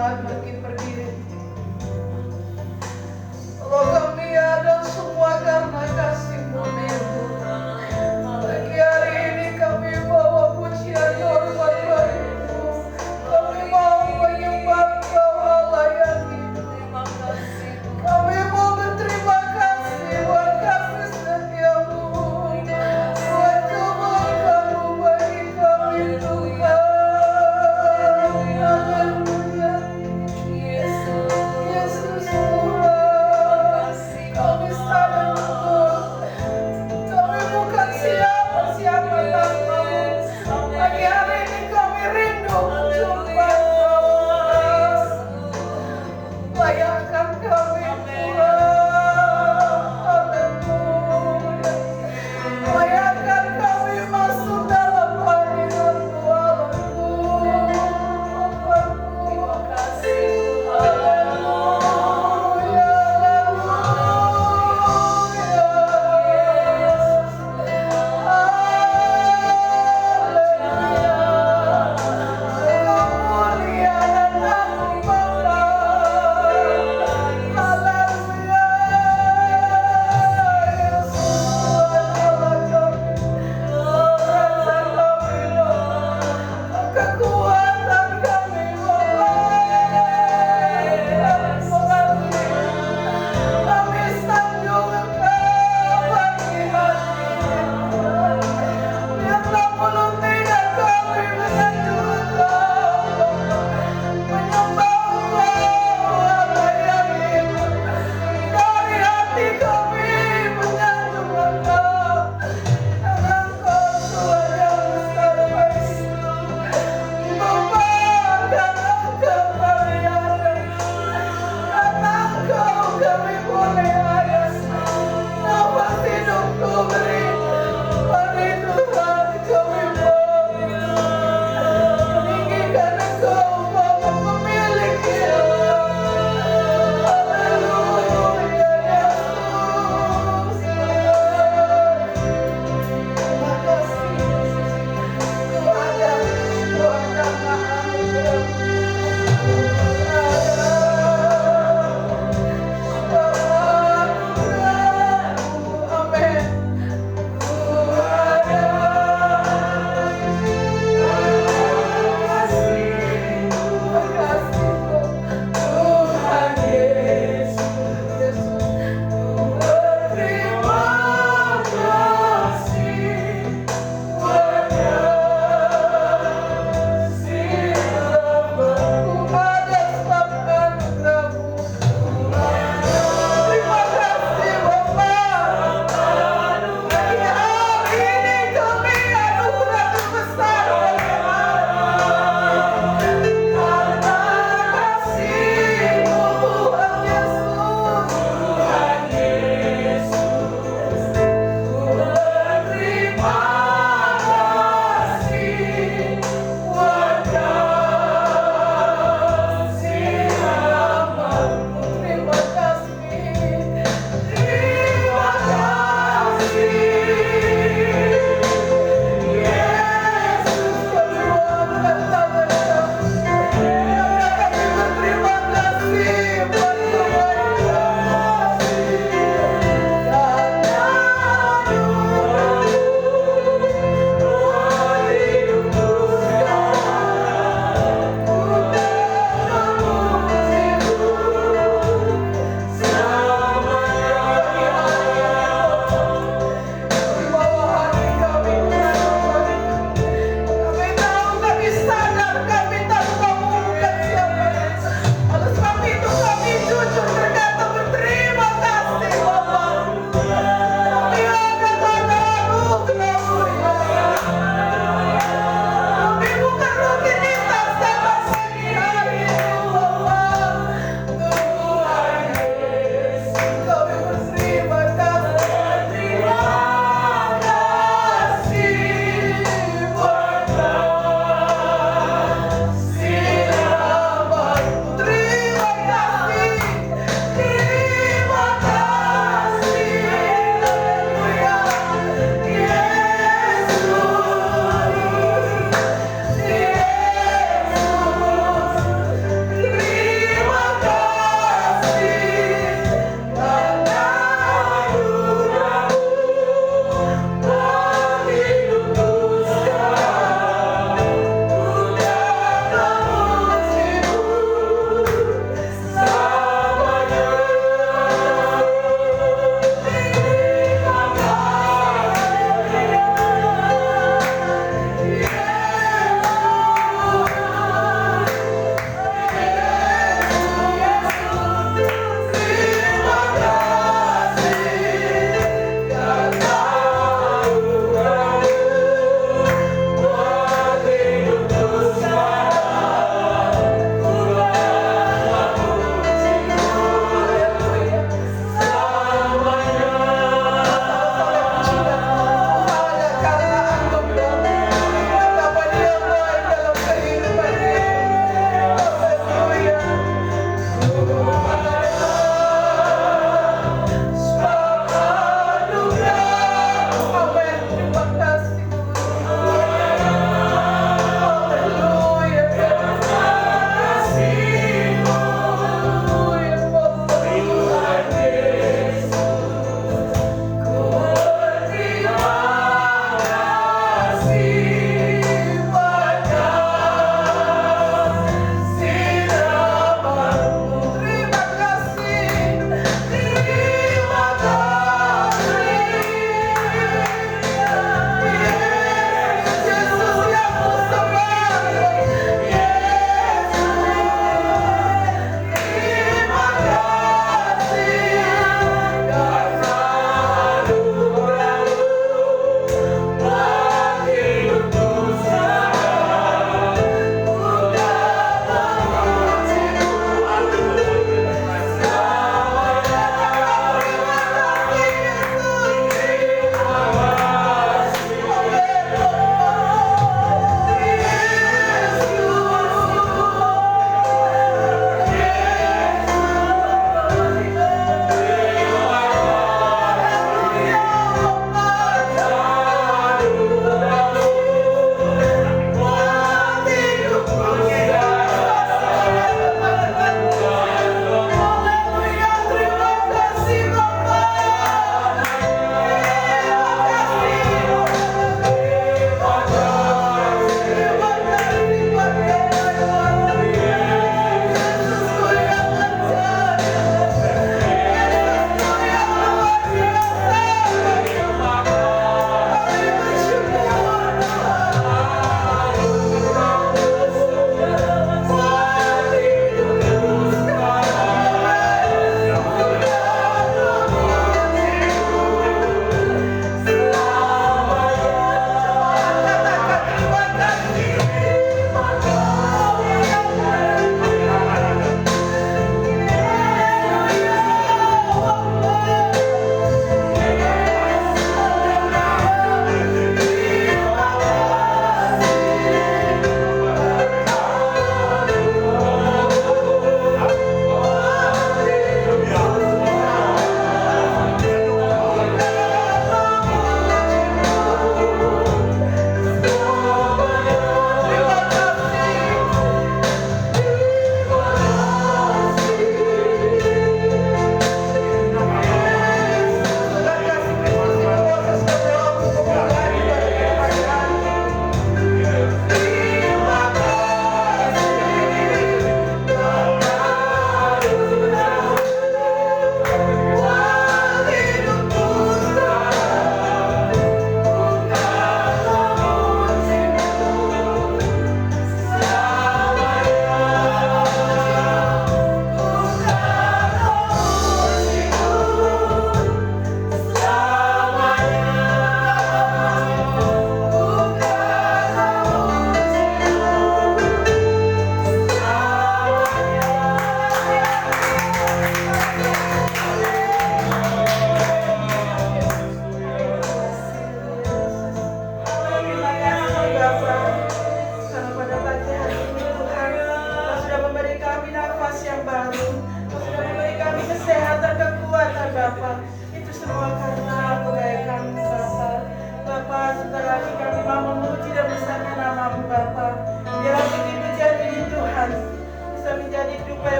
Tuhan pergi. Kalau kami ada semua karena kasih-Mu ya Tuhan. Pagi hari ini kami bawa pujian hormat bagi-Mu. Kami mau menyembah Engkau Allah yang hidup. Kami mau berterima kasih buat kasih setia-Mu, buat kebaikan-Mu bagi kami Tuhan. Haleluya. Yesus Tuhan, kami sadar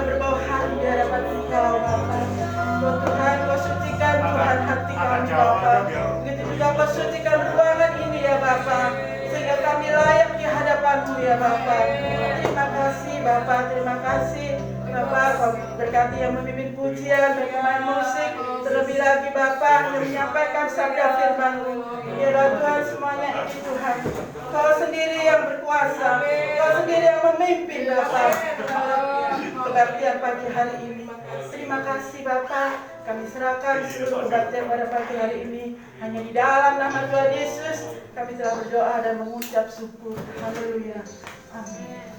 dan berbau hati di hadapan Engkau Bapa. Oh Tuhan, Kau sucikan Tuhan hati kami Bapa. Begitu juga Kau sucikan ruangan ini ya Bapa, sehingga kami layak di hadapan-Mu ya Bapa. Terima kasih Bapa, terima kasih Bapa. Kau berkati yang memimpin pujian dan pemain musik, terlebih lagi Bapa yang menyampaikan sabda firman-Mu. Biarlah Tuhan semuanya ini Tuhan, Kau sendiri yang berkuasa, Kau sendiri yang memimpin Bapa kebaktian pagi hari ini. Terima kasih Bapa, kami serahkan seluruh kebaktian pada pagi hari ini hanya di dalam nama Tuhan Yesus. Kami telah berdoa dan mengucap syukur. Haleluya. Amin.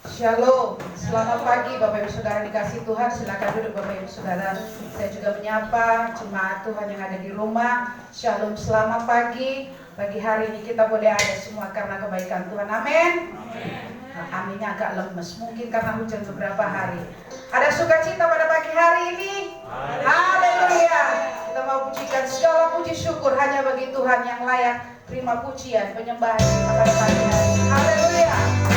Shalom, selamat pagi Bapak Ibu Saudara dikasih Tuhan. Silakan duduk Bapak Ibu Saudara. Saya juga menyapa jemaat Tuhan yang ada di rumah. Shalom, selamat pagi. Pagi hari ini kita boleh ada semua karena kebaikan Tuhan. Amin. Aminnya agak lemes, mungkin karena hujan beberapa hari. Ada sukacita pada pagi hari ini. Haleluya. Kita mau pujikan segala puji syukur hanya bagi Tuhan yang layak terima pujian, penyembahan kita pada pagi hari ini. Haleluya. Oh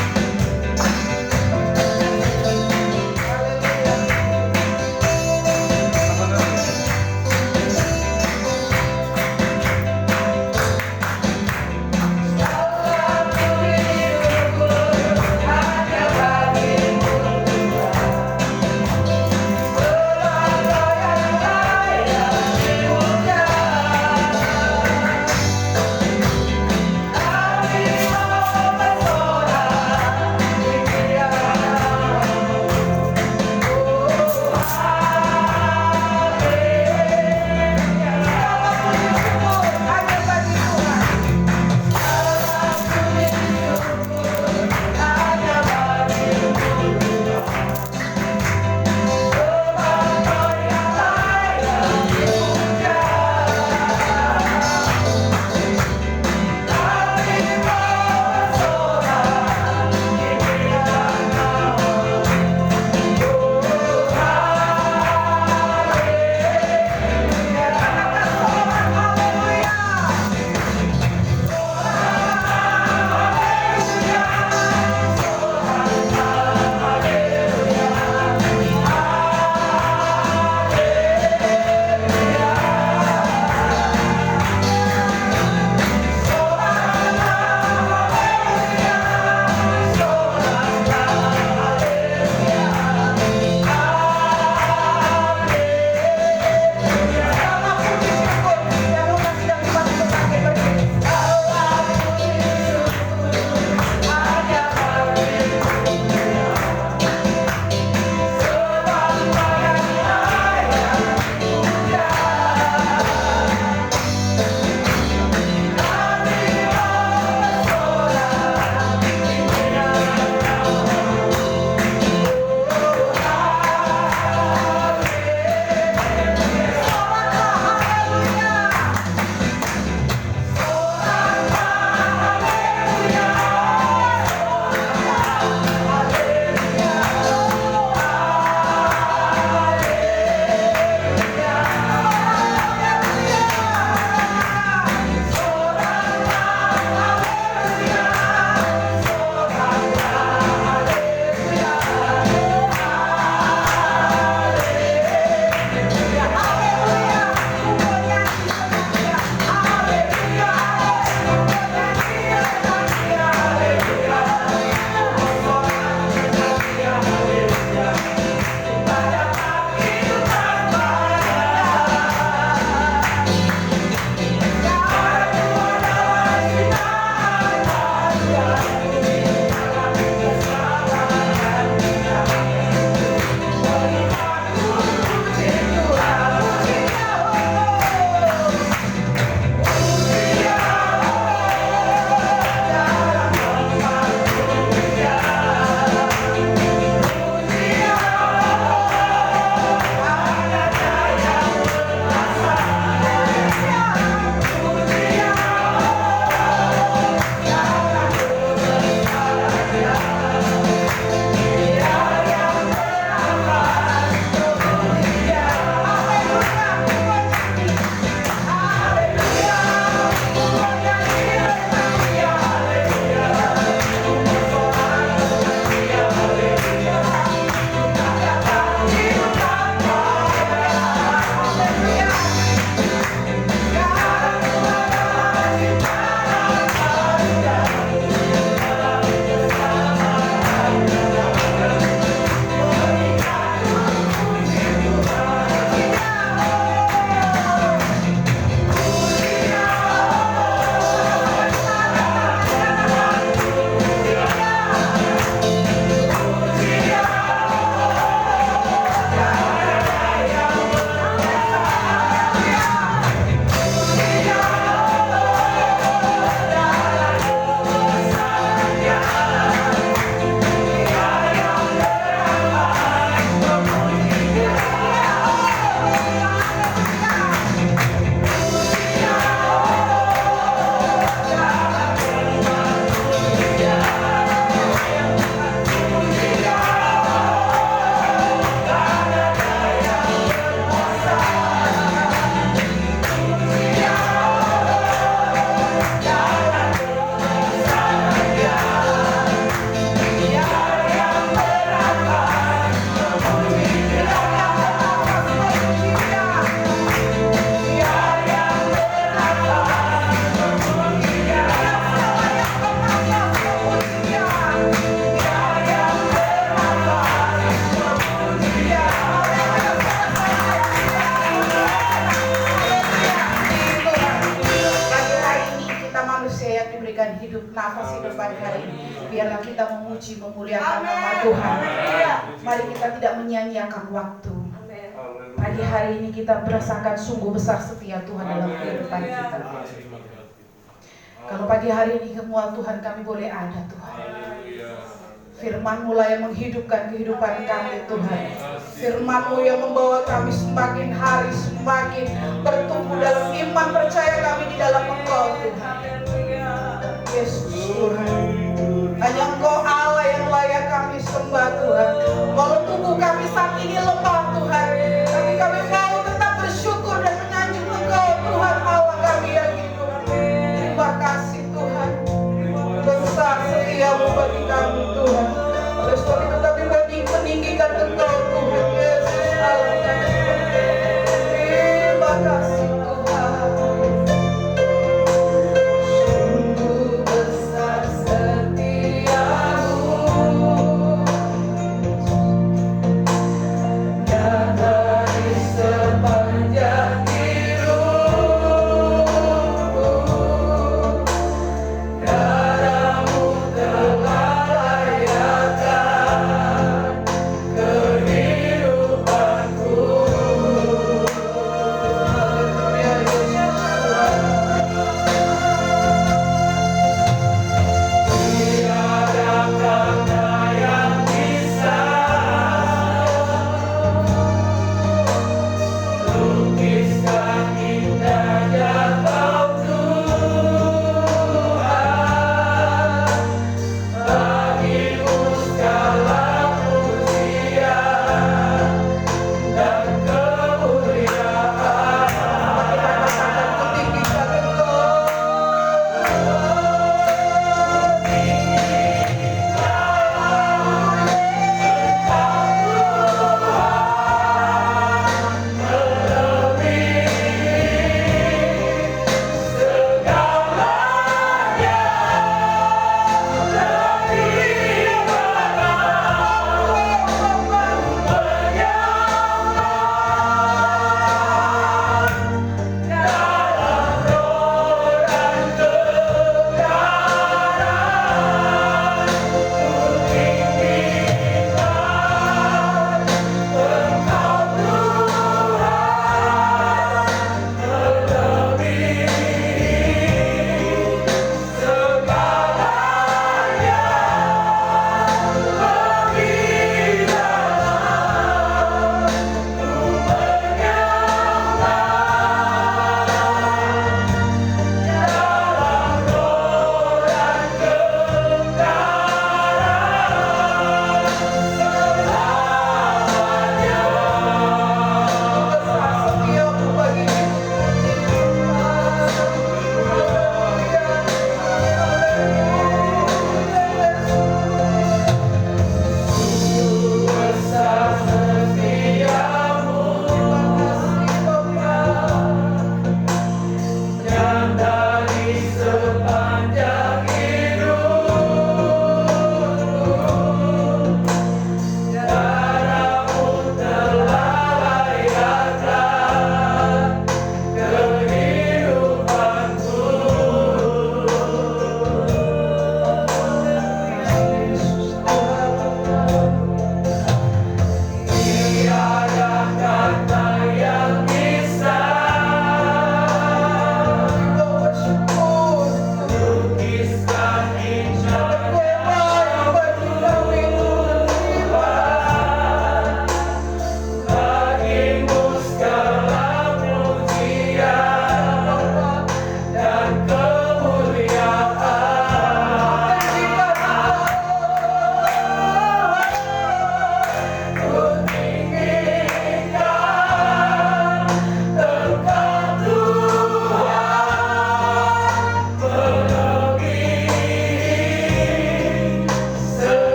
nafas hidup pagi hari ini. Biarlah kita memuji, memuliakan nama Tuhan. Mari kita tidak menyia-nyiakan waktu. Pagi hari ini kita merasakan sungguh besar setia Tuhan dalam kehidupan kita. Kalau pagi hari ini semua Tuhan kami boleh ada Tuhan. Firman-Mu lah yang menghidupkan kehidupan kami Tuhan. Firman-Mu yang membawa kami semakin hari semakin bertumbuh dalam iman percaya kami di dalam Engkau Tuhan. Yesus Tuhan, hanya Engkau Allah yang layak kami sembah Tuhan. Walau tubuh kami saat ini lemah Tuhan, tapi kami mau tetap bersyukur dan menyanjung Engkau Tuhan Allah kami yang hidup. Terima kasih Tuhan, besar setia-Mu bagi kami Tuhan. Oleh sebab itu kami meninggikan Engkau Tuhan Yesus Allah kami. Terima kasih Tuhan. Sungguh besar setia-Mu.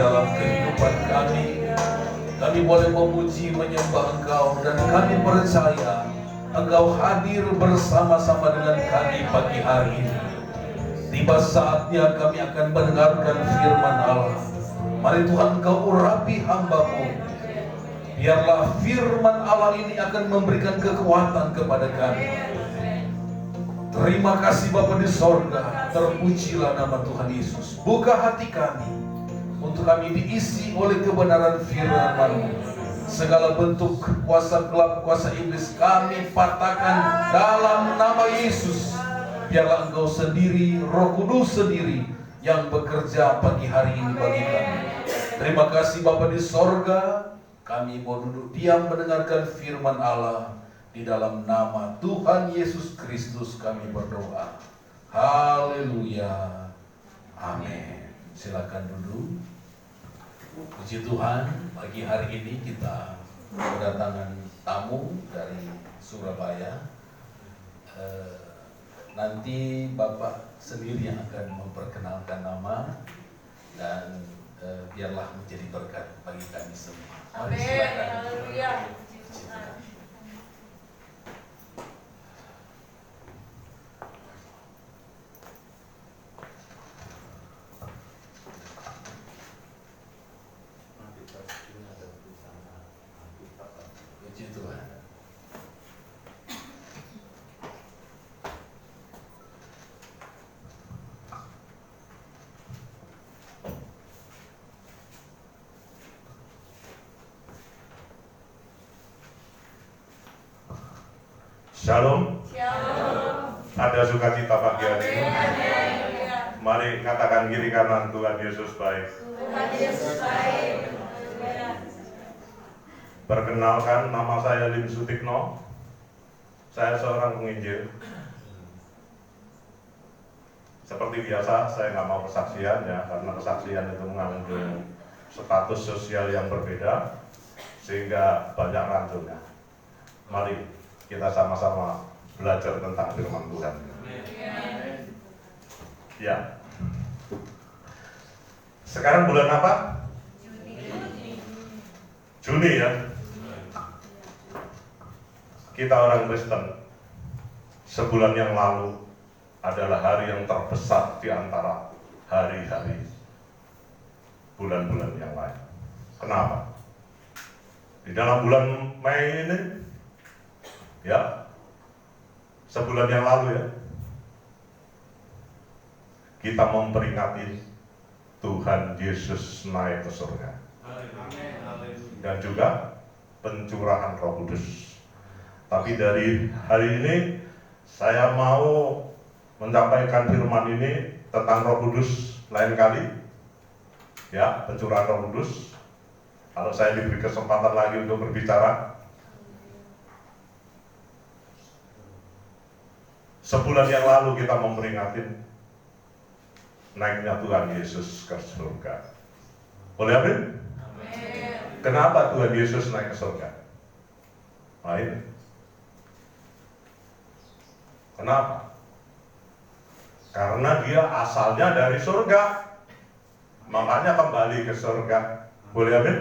dalam kehidupan kami. Kami boleh memuji, menyembah Engkau, dan kami percaya Engkau hadir bersama-sama dengan kami pagi hari ini. Tiba saatnya kami akan mendengarkan firman Allah. Mari Tuhan, Engkau urapi hamba-Mu. Biarlah firman Allah ini akan memberikan kekuatan kepada kami. Terima kasih Bapa di sorga, terpujilah nama Tuhan Yesus. Buka hati kami, untuk kami diisi oleh kebenaran firman-Mu. Segala bentuk kuasa gelap, kuasa iblis kami patahkan dalam nama Yesus. Biarlah Engkau sendiri, Roh Kudus sendiri yang bekerja pagi hari ini bagi kami. Terima kasih Bapa di sorga, kami mau duduk diam mendengarkan firman Allah. Di dalam nama Tuhan Yesus Kristus kami berdoa. Haleluya. Amin. Silakan duduk. Puji Tuhan, pagi hari ini kita kedatangan tamu dari Surabaya. Nanti Bapak sendiri yang akan memperkenalkan nama dan biarlah menjadi berkat bagi kami semua. Mari silakan. Haleluya. Puji Tuhan. Shalom. Shalom. Ada sukacita pagi hari ini. Haleluya. Mari katakan kiri kanan, Tuhan Yesus baik. Tuhan Yesus baik. Haleluya. Perkenalkan, nama saya Lim Sutikno. Saya seorang penginjil. Seperti biasa, saya nggak mau kesaksian ya, karena kesaksian itu mengandung status sosial yang berbeda, sehingga banyak racunnya. Mari kita sama-sama belajar tentang firman Tuhan. Ya. Sekarang bulan apa? Juni ya. Kita orang Kristen, sebulan yang lalu adalah hari yang terbesar di antara hari-hari bulan-bulan yang lain. Kenapa? Di dalam bulan Mei ini, ya, sebulan yang lalu ya, kita memperingati Tuhan Yesus naik ke surga. Dan juga pencurahan Roh Kudus. Tapi dari hari ini saya mau menyampaikan firman ini tentang Roh Kudus lain kali. Ya, pencurahan Roh Kudus. Kalau saya diberi kesempatan lagi untuk berbicara. Sebulan yang lalu kita memperingati naiknya Tuhan Yesus ke surga. Boleh amin? Kenapa Tuhan Yesus naik ke surga? Baik. Kenapa? Karena dia asalnya dari surga. Makanya kembali ke surga. Boleh amin?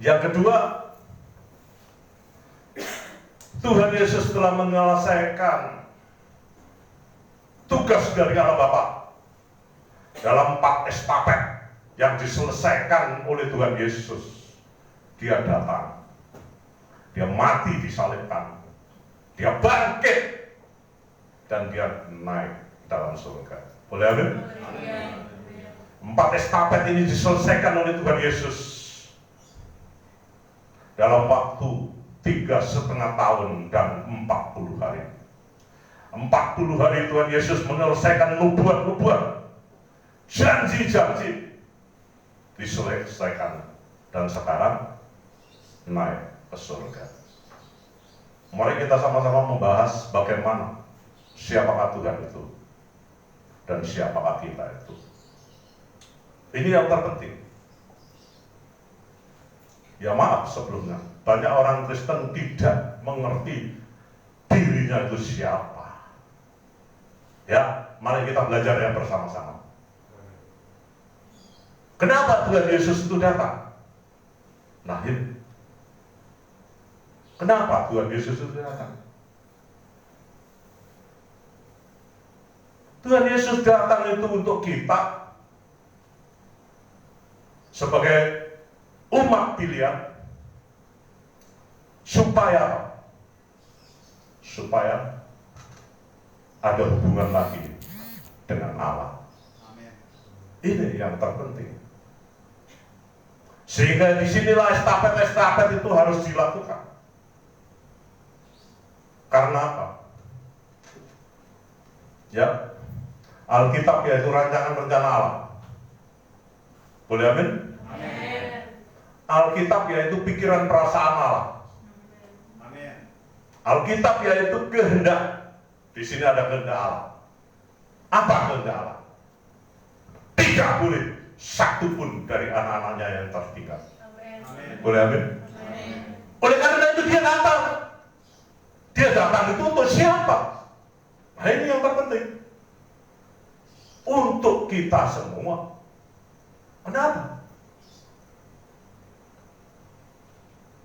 Yang kedua, Tuhan Yesus telah menyelesaikan tugas dari Allah Bapa dalam 4 estafet yang diselesaikan oleh Tuhan Yesus. Dia datang, dia mati disalibkan, dia bangkit, dan dia naik dalam surga. Boleh amin? 4 estafet ini diselesaikan oleh Tuhan Yesus dalam waktu 3,5 tahun dan 40 hari. 40 hari Tuhan Yesus menyelesaikan nubuat-nubuat, janji-janji diselesaikan, dan sekarang naik ke surga. Mari kita sama-sama membahas bagaimana siapakah Tuhan itu dan siapakah kita itu. Ini yang terpenting. Ya maaf sebelumnya, banyak orang Kristen tidak mengerti dirinya itu siapa. Ya, mari kita belajar ya bersama-sama. Kenapa Tuhan Yesus itu datang? Nah ini. Kenapa Tuhan Yesus itu datang? Tuhan Yesus datang itu untuk kita sebagai umat pilihan supaya ada hubungan lagi dengan Allah. Ini yang terpenting. Sehingga disinilah estafet itu harus dilakukan. Karena apa? Ya, Alkitab yaitu rancangan rencana Allah. Boleh amin? Alkitab yaitu pikiran perasaan Allah. Alkitab yaitu kehendak. Di sini ada kehendak Allah. Apa kehendak Allah? Tidak boleh satu pun dari anak-anaknya yang tertinggal. Boleh amin? Oleh karena itu dia datang. Dia datang itu untuk siapa? Nah ini yang terpenting. Untuk kita semua. Kenapa?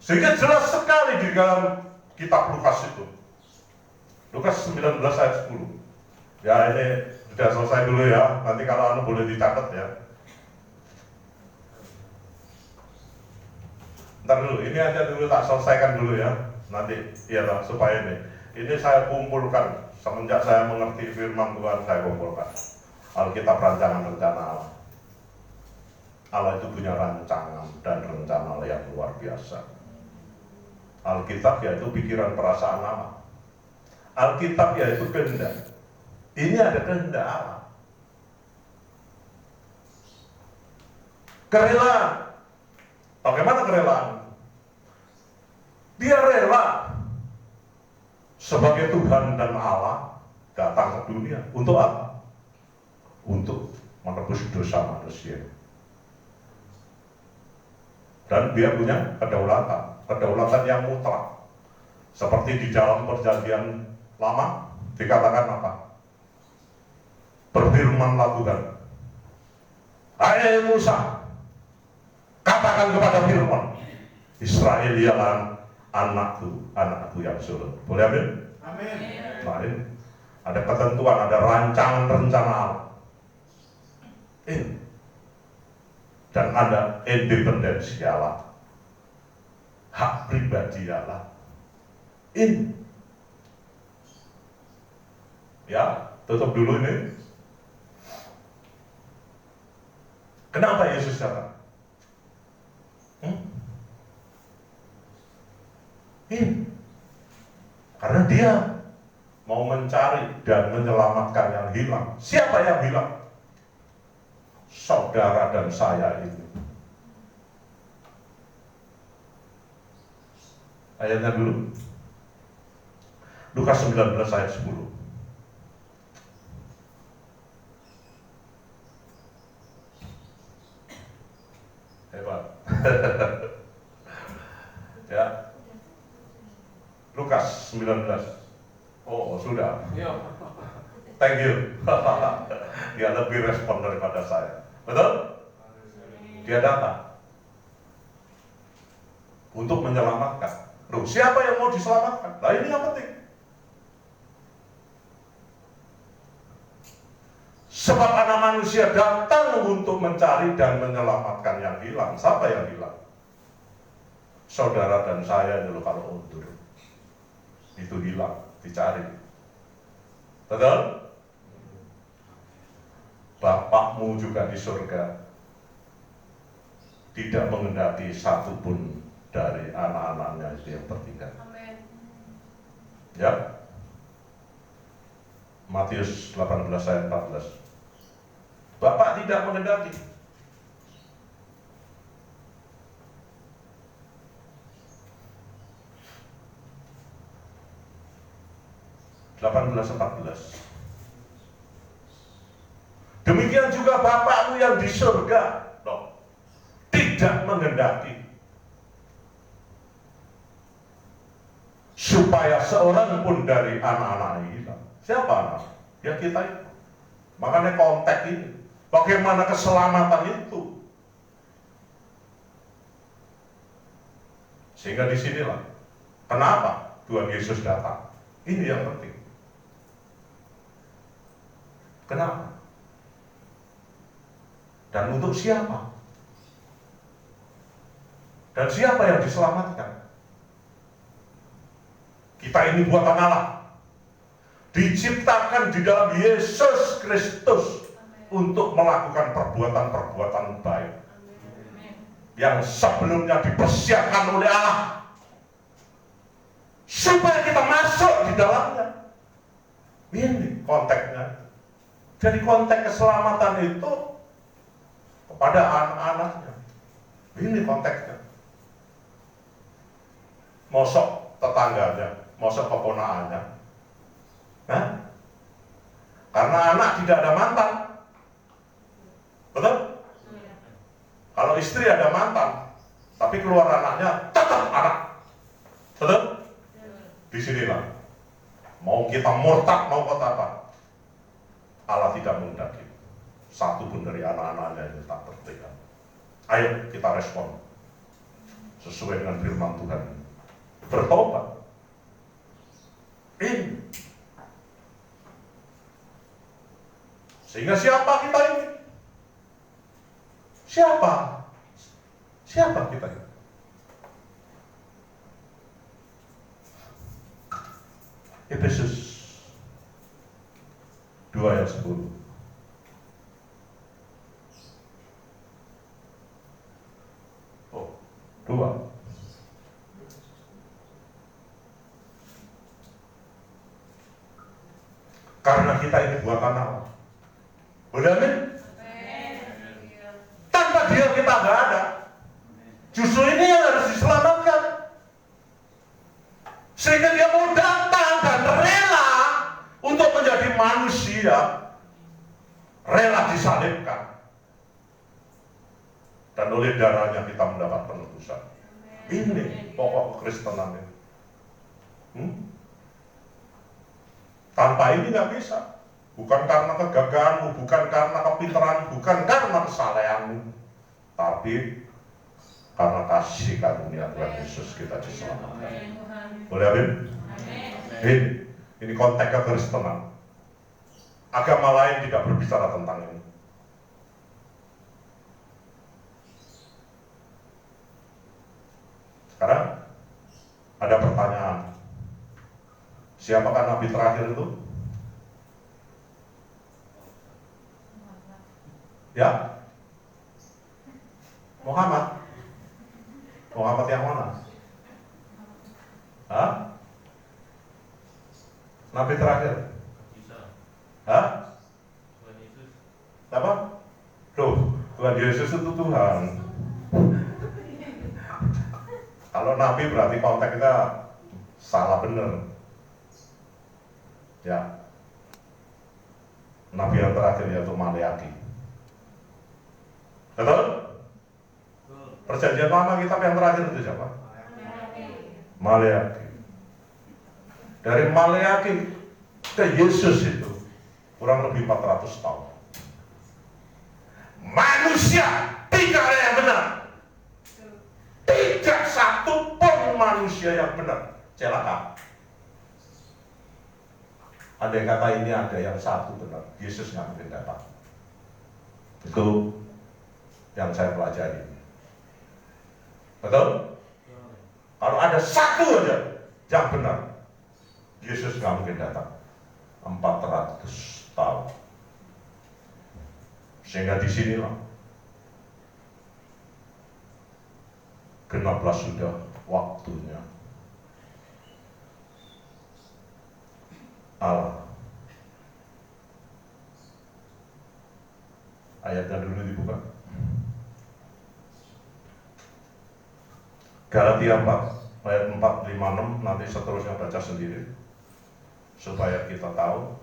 Sehingga jelas sekali di dalam kitab Lukas itu. Lukas 19 ayat 10. Ya ini sudah selesai dulu ya. Nanti kalau boleh dicatat ya. Ntar dulu, ini aja dulu tak selesaikan dulu ya. Nanti ya supaya ini saya kumpulkan semenjak saya mengerti firman Tuhan, saya kumpulkan Alkitab rancangan rencana Allah. Allah itu punya rancangan dan rencana yang luar biasa. Alkitab yaitu pikiran perasaan Allah. Alkitab yaitu kehendak. Ini ada kehendak Allah. Kerelaan. Bagaimana kerelaan? Dia rela sebagai Tuhan dan Allah datang ke dunia. Untuk apa? Untuk menebus dosa manusia. Dan dia punya kedaulatan yang mutlak. Seperti di dalam perjanjian lama dikatakan apa? Berfirmanlah Tuhan, hai Musa, katakan kepada Firman, Israel ialah anakku yang sulung. Boleh amin? Amin. Nah, ini ada ketentuan, ada rancangan rencana Allah. Ini. Dan ada independensi Allah, hak pribadi Allah. Ini. Ya, tutup dulu ini. Kenapa Yesus datang? Ini. Karena dia mau mencari dan menyelamatkan yang hilang. Siapa yang hilang? Saudara dan saya ini. Ayatnya dulu. Lukas 19 ayat 10. Hebat. Ya. Lukas 19. Oh, sudah. Thank you. Dia lebih respon daripada saya. Betul? Dia datang untuk menyelamatkan. Loh, siapa yang mau diselamatkan? Nah, ini yang penting. Sebab anak manusia datang untuk mencari dan menyelamatkan yang hilang. Siapa yang hilang? Saudara dan saya dulu kalau undur. Itu hilang, dicari. Betul? Bapakmu juga di surga tidak menghendaki satupun dari anak-anaknya itu yang tertinggal. Amin. Ya. Matius 18 ayat 14. Bapak tidak menghendaki. Demikian juga Bapakmu yang di surga tidak menghendaki supaya seorang pun dari anak-anak ini hilang. Siapa anak? Ya kita itu. Makanya konteks ini. Bagaimana keselamatan itu Sehingga disinilah kenapa Tuhan Yesus datang. Ini yang penting. Kenapa? Dan untuk siapa? Dan siapa yang diselamatkan? Kita ini buatan Allah, diciptakan di dalam Yesus Kristus untuk melakukan perbuatan-perbuatan baik yang sebelumnya dipersiapkan oleh Allah supaya kita masuk di dalamnya. Ini konteksnya. Jadi konteks keselamatan itu kepada anak-anaknya. Ini konteksnya. Mosok tetangganya, mosok keponakannya. Nah, karena anak tidak ada mantan. Betul? Kalau istri ada mantan, tapi keluar anaknya, tetap anak. Betul? Disinilah. Mau kita murtad, mau kata apa, Allah tidak menghendaki satu pun dari anak-anaknya yang tak tertekan. Ayo kita respon sesuai dengan firman Tuhan. Bertobat. Ini. Sehingga siapa kita ini? Siapa? Siapa kita ini? Efesus 2 ayat 10. Oh, 2. Karena kita ini buatan Allah. Boleh amin? Tanpa dia kita nggak ada. Justru ini yang harus diselamatkan. Sehingga dia mau datang dan rela untuk menjadi manusia, rela disalibkan, dan oleh darahnya kita mendapat penebusan. Ini pokok kekristenan ini. Tanpa ini nggak bisa. Bukan karena kegagalanmu, bukan karena kepintaranmu, bukan karena kesalehanmu, tapi karena kasih karunia Tuhan Yesus kita diselamatkan. Boleh amin? Ini konteks kekristenan. Agama lain tidak berbicara tentang ini. Sekarang ada pertanyaan. Siapakah nabi terakhir itu? Ya? Muhammad. Muhammad yang mana? Hah? Nabi terakhir? Hah? Apa? Loh, Tuhan Yesus itu Tuhan. Kalau Nabi berarti konteksnya salah benar. Ya. Nabi yang terakhir yaitu Maleaki. Betul? Perjanjian lama kitab yang terakhir itu siapa? Maleaki. Dari Maleaki ke Yesus itu kurang lebih 400 tahun. Manusia tidak ada yang benar. Tidak satu pun manusia yang benar. Celaka. Andai kata ini ada yang satu benar, Yesus nggak mungkin datang. Itu yang saya pelajari. Betul? Kalau ada satu aja yang benar, Yesus nggak mungkin datang. 400 tahun. Sehingga disinilah genaplah sudah waktunya Allah. Ayatnya dulu dibuka. Galatia 4 ayat 4, 5, 6. Nanti seterusnya baca sendiri supaya kita tahu.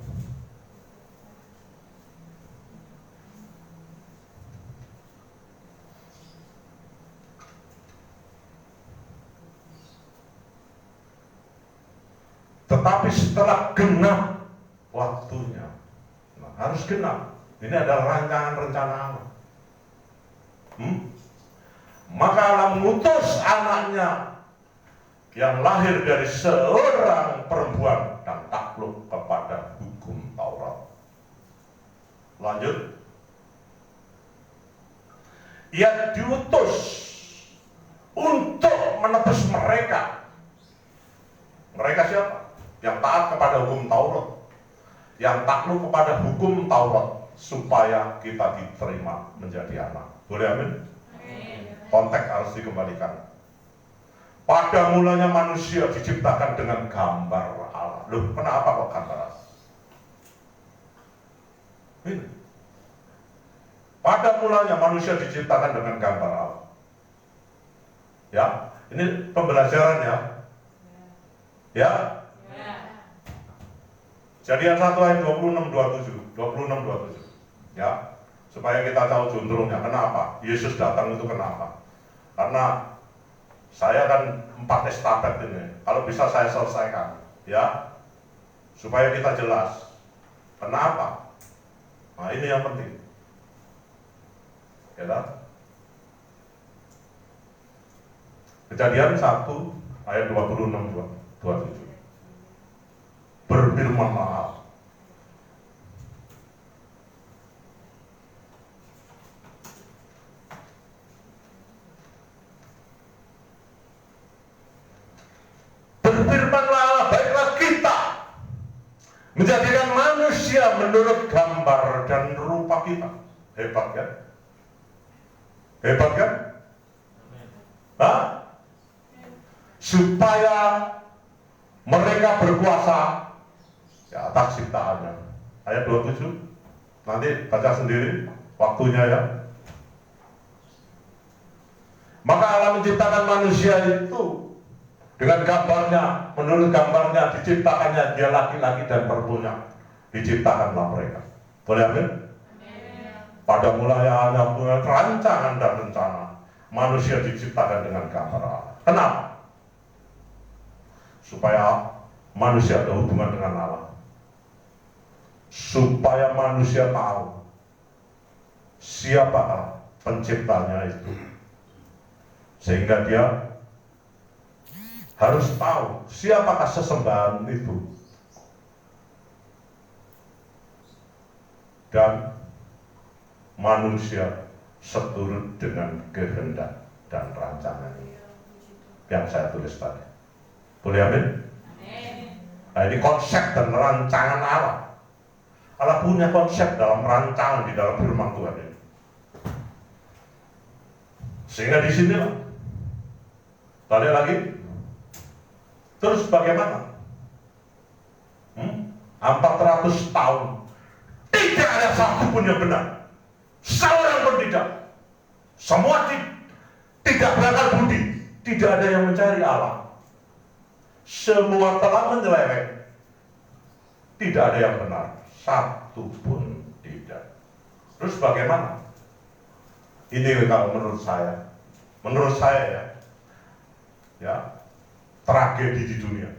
Tetapi setelah genap waktunya, nah, harus genap. Ini adalah rancangan rencana Allah. Maka Allah mengutus anaknya yang lahir dari seorang perempuan dan takluk kepada hukum Taurat. Lanjut. Ia diutus untuk menebus mereka. Mereka siapa? Yang taat kepada hukum Taurat, yang takluk kepada hukum Taurat, supaya kita diterima menjadi anak. Boleh amin? Konteks harus dikembalikan. Pada mulanya manusia diciptakan dengan gambar Allah. Loh, kenapa kok gambar Allah? Ini. Pada mulanya manusia diciptakan dengan gambar Allah. Ya, ini pembelajaran ya. Ya. Jadian 1 ayat 26-27. Ya, supaya kita tahu juntrungnya. Kenapa Yesus datang itu kenapa? Karena saya kan 4 estafet ini. Kalau bisa saya selesaikan, ya, supaya kita jelas. Kenapa? Nah, ini yang penting. Ya, Kejadian 1 ayat 26-27. Berfirmanlah, berfirmanlah, baiklah kita menjadikan manusia menurut gambar dan rupa kita. Hebat kan? Hebat kan? Hah? Supaya mereka berkuasa di atas ciptaannya. Ayat 27. Nanti baca sendiri waktunya ya. Maka Allah menciptakan manusia itu dengan gambarnya, menurut gambarnya diciptakannya, dia laki-laki dan perempuan. Diciptakanlah mereka. Boleh amin? Pada mulanya rancangan dan rencana, manusia diciptakan dengan gambar Allah. Kenapa? Supaya manusia ada hubungan dengan Allah. Supaya manusia tahu siapa penciptanya itu. Sehingga dia harus tahu siapakah sesembahan itu. Dan manusia seturut dengan kehendak dan rancangan yang saya tulis tadi. Boleh amin? Nah, ini konsep dan rancangan Allah. Allah punya konsep dalam rancangan di dalam firman Tuhan ini. Sehingga di sini balik lagi. Terus bagaimana? 400 tahun tidak ada satu pun yang benar. Seorang pun tidak. Semua tidak berakal budi. Tidak ada yang mencari Allah. Semua telah menyeleweng. Tidak ada yang benar. Satu pun tidak. Terus bagaimana? Ini kalau menurut saya. Menurut saya ya, tragedi di dunia.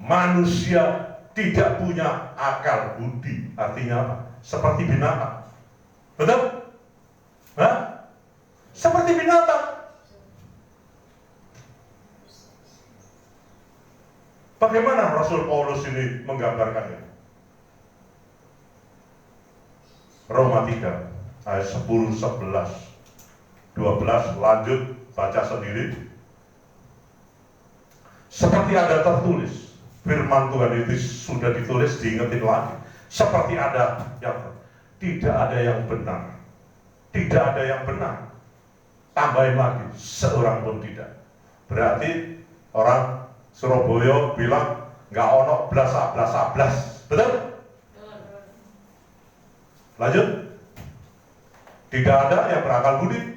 Manusia tidak punya akal budi. Artinya apa? Seperti binatang. Betul? Hah? Seperti binatang. Bagaimana Rasul Paulus ini menggambarkannya? Roma 3 ayat 10, 11, 12, lanjut baca sendiri. Seperti ada tertulis, firman Tuhan itu sudah ditulis, diingetin lagi. Seperti ada yang tidak ada yang benar. Tidak ada yang benar. Tambahin lagi, seorang pun tidak. Berarti orang Surabaya bilang nggak ono blas. Betul? Lanjut. Tidak ada yang berakal budi.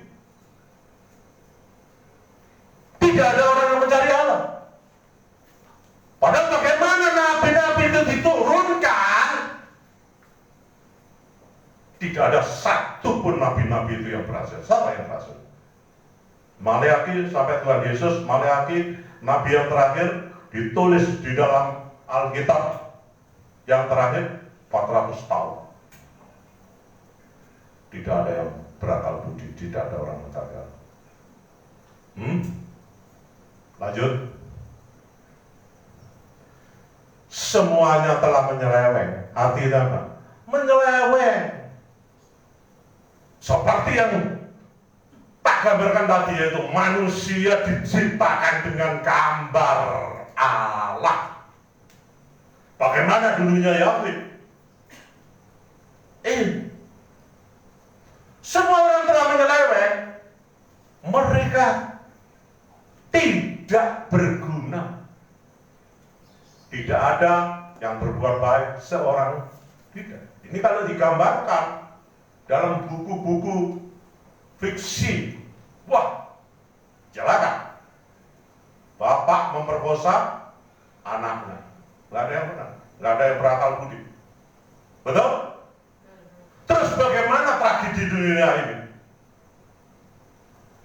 Tidak ada orang yang mencari Allah. Padahal bagaimana nabi-nabi itu diturunkan, tidak ada satu pun nabi-nabi itu yang berhasil. Siapa yang berhasil? Maleaki sampai Tuhan Yesus, Maleaki nabi yang terakhir ditulis di dalam Alkitab yang terakhir 400 tahun. Tidak ada yang berakal budi, tidak ada orang mencari Allah. Lanjut. Semuanya telah menyeleweng. Artinya apa? Menyeleweng. Seperti yang tak gambarkan tadi, yaitu manusia diciptakan dengan gambar Allah. Bagaimana dulunya Yahweh? Semua orang telah menyeleweng. Mereka tidak berguna. Tidak ada yang berbuat baik seorang tidak. Ini kalau digambarkan dalam buku-buku fiksi, wah, celaka. Bapak memperkosa anaknya, nggak ada yang benar, nggak ada yang berakal budi. Betul? Terus bagaimana tragedi dunia ini?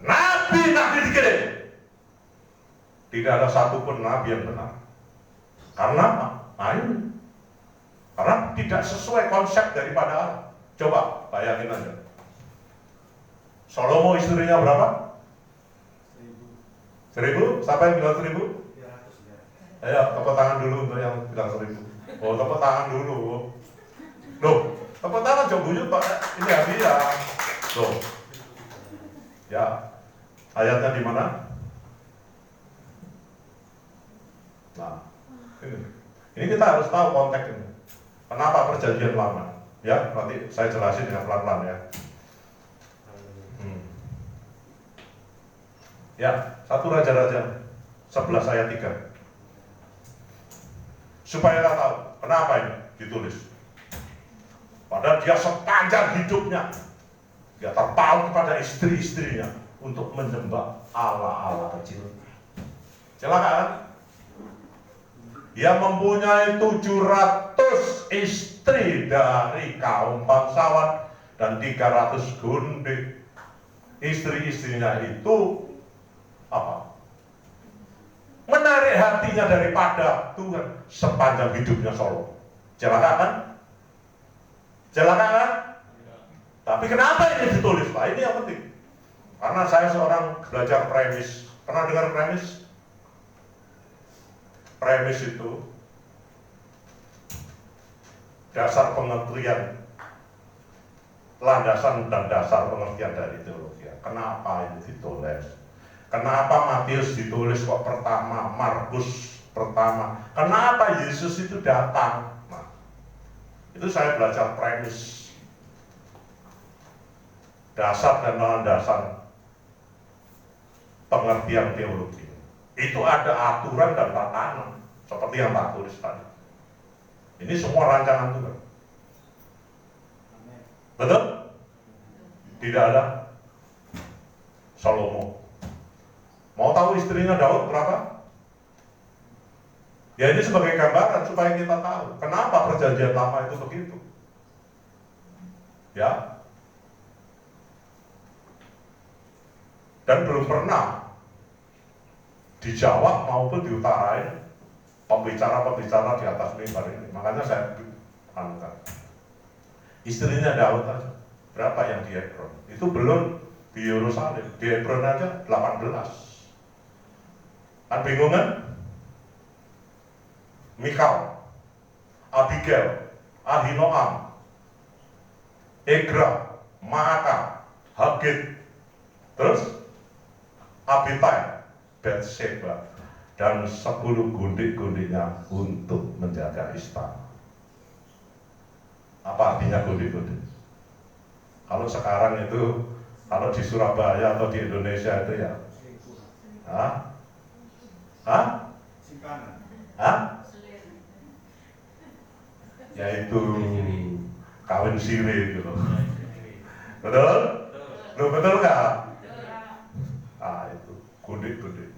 Nabi dikirim, tidak ada satupun nabi yang benar. Karena apa? Nah ini, karena tidak sesuai konsep daripada Allah. Coba bayangin aja. Salomo istrinya berapa? 1000. Siapa yang bilang 1000? Ayo, tepuk tangan dulu untuk yang bilang 1000. Oh, tepuk tangan dulu. Loh, tepuk tangan coba bunyi Pak. Ini hadiah. Loh. Ya. Ayatnya di mana? Nah, ini kita harus tahu konteks ini. Kenapa perjanjian lama? Ya, nanti saya jelasin dengan pelan-pelan ya. Ya, 1 Raja-Raja 11 ayat 3. Supaya kita tahu kenapa ini ditulis. Padahal dia sepanjang hidupnya dia terpaut kepada istri-istrinya untuk menyembah Allah-Allah kecil. Celaka kan? Dia mempunyai 700 istri dari kaum bangsawan dan 300 gundik. Istri-istrinya itu apa? Menarik hatinya daripada Tuhan sepanjang hidupnya Salomo. Celaka kan? Celaka kan? Tapi kenapa ini ditulis? Nah, ini yang penting. Karena saya seorang belajar premis. Pernah dengar premis? Premis itu dasar pengertian, landasan dan dasar pengertian dari teologi. Kenapa ini ditulis? Kenapa Matius ditulis kok pertama, Markus pertama? Kenapa Yesus itu datang? Nah, itu saya belajar premis, dasar dan landasan pengertian teologi. Itu ada aturan dan tatanan seperti yang tak tulis tadi. Ini semua rancangan Tuhan. Betul? Tidak ada Salomo. Mau tahu istrinya Daud berapa? Ya ini sebagai gambaran supaya kita tahu kenapa perjanjian lama itu begitu. Ya. Dan belum pernah dijawab maupun diutarain pembicara-pembicara di atas mimbar ini. Makanya saya anukan. Istrinya Daud aja berapa yang di Hebron? Itu belum di Yerusalem. Di Hebron aja 18. Kan bingung kan? Mikal, Abigail, Ahinoam, Egra, Maaka, Hagit, terus Abitai, Bathsheba, dan 10 gundik-gundiknya untuk menjaga istana. Apa artinya gundik-gundik? Kalau sekarang itu, kalau di Surabaya atau di Indonesia itu ya, yaitu kawin siri gitu. Betul? Loh, betul nggak? Ah, itu gundik-gundik.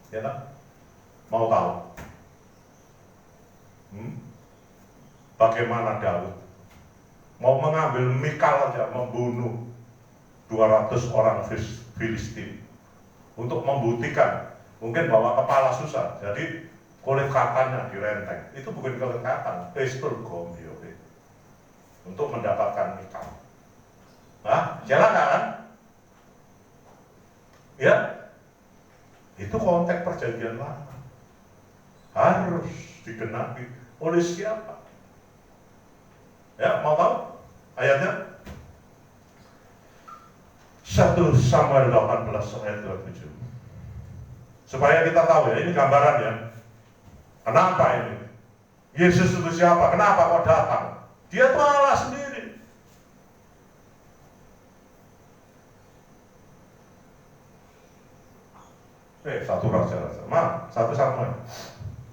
Ya tak? Mau tahu? Bagaimana Daud mau mengambil Mikal aja, membunuh 200 orang Filistin untuk membuktikan mungkin bahwa kepala susah, jadi kulit katanya direnteng. Itu bukan kulit katan, pistol gombio untuk mendapatkan Mikal. Nah, jalan kan? Ya. Itu konteks perjanjian lama. Harus digenapi oleh siapa? Ya, mau tahu ayatnya? 1 Samuel 18 ayat 27. Supaya kita tahu ya, ini gambaran ya. Kenapa ini? Yesus itu siapa? Kenapa kok datang? Dia itu Allah sendiri. Satu raja. 1 Samuel.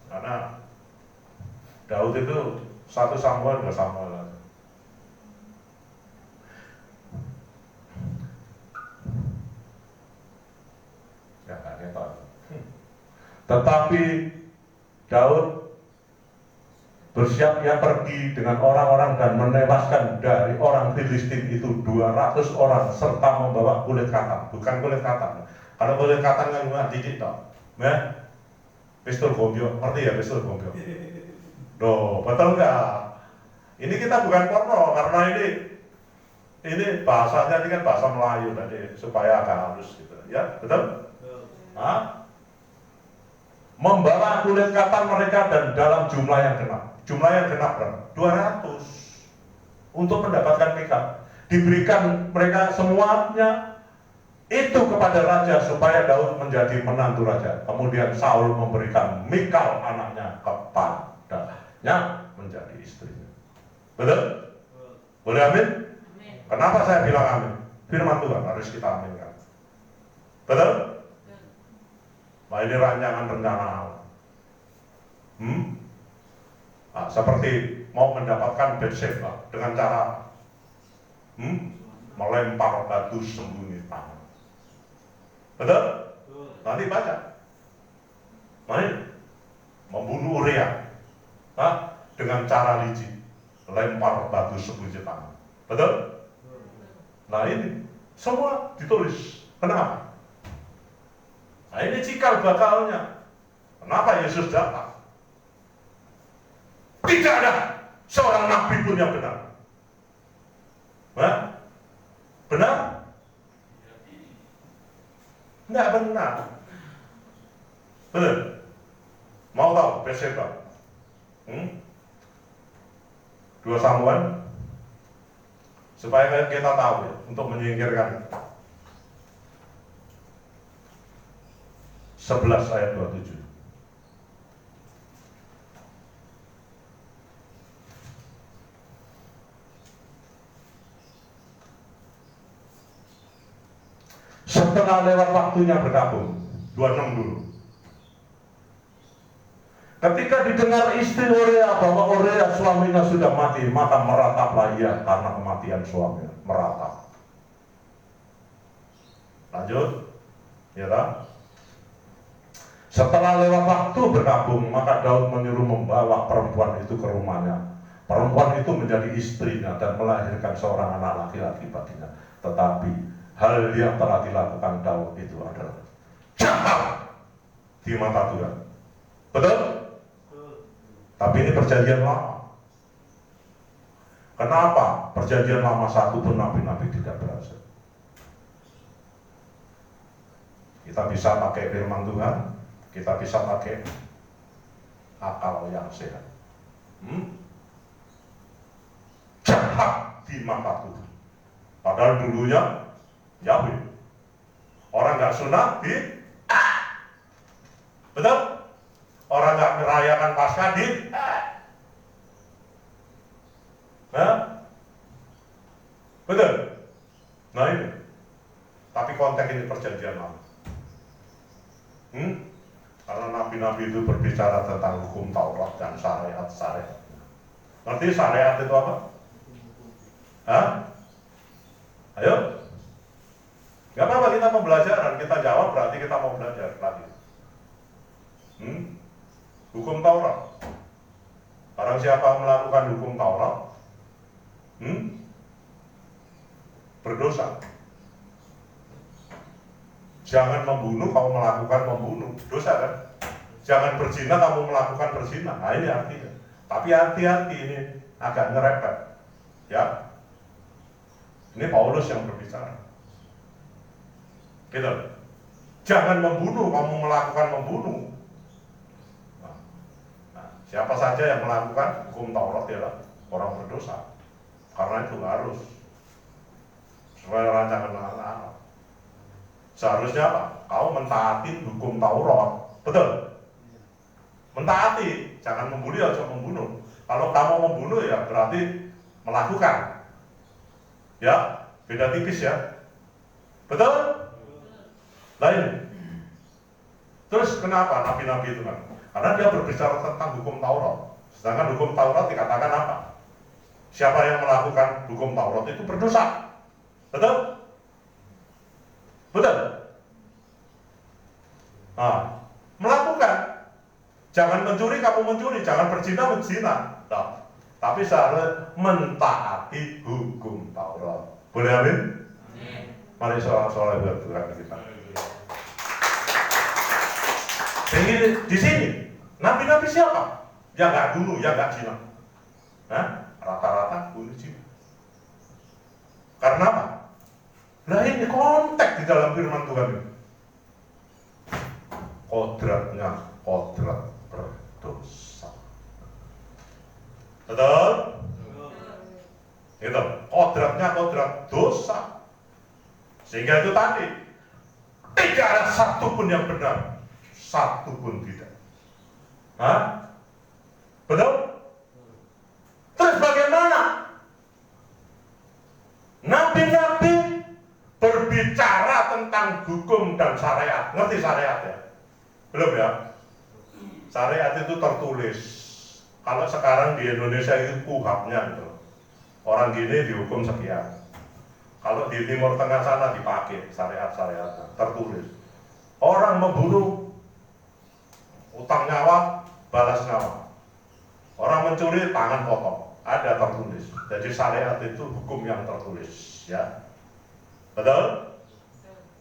Karena Daud itu 1 Samuel 2 Samuel. Ya kan, ya Pak. Tetapi Daud bersiap ia pergi dengan orang-orang dan menewaskan dari orang Filistin itu 200 orang serta membawa kulit katan. Bukan kulit katan. Kalau kulit katan kan cuma titik toh. Ya? Pistol gombyo, ngerti ya pistol gombyo? Loh, betul enggak? Ini kita bukan porno karena ini bahasanya ini kan bahasa Melayu tadi supaya agak halus gitu. Ya, betul? Hah? Membawa kulit katan mereka dan dalam jumlah yang genap. Jumlah yang genap berapa? 200 untuk mendapatkan Mikal. Diberikan mereka semuanya itu kepada raja supaya Daud menjadi menantu raja. Kemudian Saul memberikan Mikal anaknya kepadanya menjadi istrinya. Betul? Boleh amin? Kenapa saya bilang amin? Firman Tuhan harus kita aminkan. Betul? Nah, ini rancangan rencana Allah. Nah, seperti mau mendapatkan Bathsheba dengan cara melempar batu sembunyi tangan. Betul? Nanti baca. Mari membunuh Uria dengan cara licik, lempar batu sembunyi tangan. Betul? Nah ini semua ditulis. Kenapa? Nah ini cikal bakalnya. Kenapa Yesus datang? Tidak ada seorang nabi pun yang benar. Benar? Enggak benar. Benar? Mau tahu Bathsheba? 2 Samuel supaya kita tahu ya, untuk menyingkirkan 11 ayat 27. Setelah lewat waktunya berkabung, 26 dulu. Ketika didengar istri Uria bahwa Uria suaminya sudah mati, maka merataplah ia karena kematian suaminya. Meratap. Lanjut, ya tak? Setelah lewat waktu berkabung, maka Daud menyuruh membawa perempuan itu ke rumahnya. Perempuan itu menjadi istrinya dan melahirkan seorang anak laki-laki baginya. Tetapi hal yang telah dilakukan Daud itu adalah jahat di mata Tuhan. Betul? Tapi ini perjanjian lama. Kenapa perjanjian lama satu pun nabi-nabi tidak berhasil? Kita bisa pakai firman Tuhan, kita bisa pakai akal yang sehat. Jahat di mata Tuhan. Padahal dulunya Yahweh. Orang nggak sunat betul? Orang nggak merayakan Paskah betul? Nah ini. Tapi konteks ini perjanjian lama. Karena nabi-nabi itu berbicara tentang hukum Taurat dan syariat. Ngerti syariat itu apa? Ayo. Gak apa-apa kita pembelajaran, kita jawab berarti kita mau belajar lagi. Hukum Taurat. Barang siapa melakukan hukum Taurat, berdosa. Jangan membunuh, kamu melakukan membunuh, dosa kan? Jangan berzina, kamu melakukan berzina. Nah ini artinya. Tapi hati-hati ini agak nyerempet, ya. Ini Paulus yang berbicara. Gitu. jangan membunuh, kamu melakukan membunuh. Siapa saja yang melakukan hukum Taurat ialah orang berdosa. Karena itu harus sesuai rancangan Allah. Seharusnya apa? Kau mentaati hukum Taurat, betul? Mentaati, jangan membunuh atau membunuh. Kalau kamu membunuh ya berarti melakukan. Ya, beda tipis ya. Betul? Lain. Terus kenapa nabi-nabi itu kan? Karena dia berbicara tentang hukum Taurat. Sedangkan hukum Taurat dikatakan apa? Siapa yang melakukan hukum Taurat itu berdosa. Betul? Betul? Nah, melakukan. Jangan mencuri, kamu mencuri. Jangan berzina, berzina. Nah, tapi seharusnya mentaati hukum Taurat. Boleh amin? Mari soal-soal buat kita. Jadi di sini nabi-nabi siapa? Yang nggak bunuh, yang nggak zina. Rata-rata bunuh zina. Karena apa? Nah ini konteks di dalam firman Tuhan ini. Kodratnya kodrat berdosa. Betul? Itu kodratnya kodrat dosa. Sehingga itu tadi tidak ada satu pun yang benar, satu pun tidak. Hah? Betul? Terus bagaimana? Nabi-nabi berbicara tentang hukum dan syariat. Ngerti syariat ya? Belum ya? Syariat itu tertulis. Kalau sekarang di Indonesia itu KUHP-nya gitu. Orang gini dihukum sekian. Kalau di Timur Tengah sana dipakai syariat-syariat tertulis. Orang membunuh, utang nyawa, balas nyawa. Orang mencuri, tangan potong. Ada tertulis. Jadi syariat itu hukum yang tertulis, ya. Betul?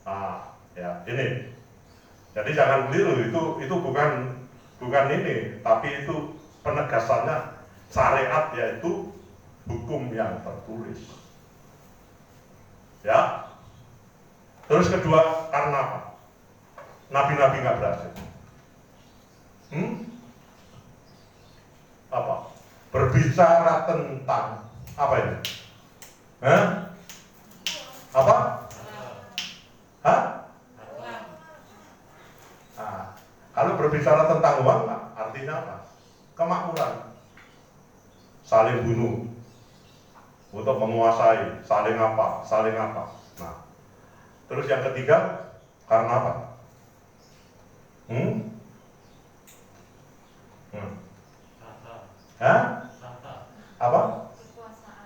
Nah, ya ini. Jadi jangan keliru, itu bukan ini, tapi itu penegasannya syariat yaitu hukum yang tertulis. Ya. Terus kedua, karena apa? Nabi-nabi nggak berhasil. Apa? Berbicara tentang apa ini? Apa? Hah? Nah, kalau berbicara tentang uang, artinya apa? Kemakmuran, saling bunuh, untuk menguasai, saling apa? Nah, terus yang ketiga, karena apa? Hah? Apa?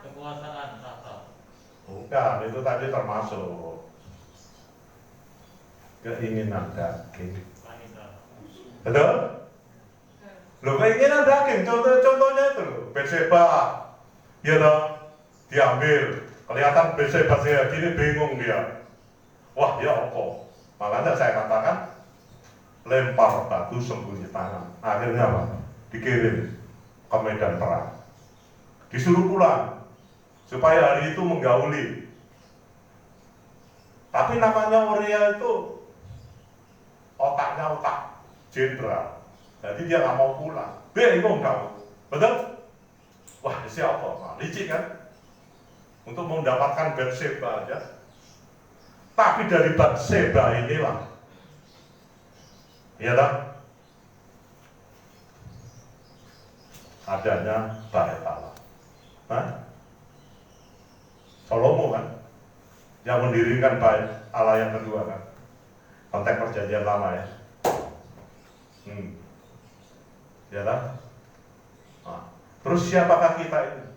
Kekuasaan tahta. Bukan, itu tadi termasuk keinginan daging. Betul? Loh, keinginan daging, contohnya itu loh, Betseba, ya loh, diambil, kelihatan Betseba saya gini bingung dia. Wah, ya apa? Makanya saya katakan lempar batu sembunyi tangan. Akhirnya apa? Dikirim ke medan perang. Disuruh pulang supaya hari itu menggauli. Tapi namanya Uria itu otaknya otak jenderal. Jadi dia nggak mau pulang. Bingung kamu, betul? Wah, siapa? Nah, licik kan? Untuk mendapatkan Betseba aja. Tapi dari Betseba inilah, iya tak? Adanya Bait Allah. Salomo kan, yang mendirikan Bait Allah yang kedua kan, konteks perjanjian lama ya. Ya tak? Nah, terus siapakah kita ini?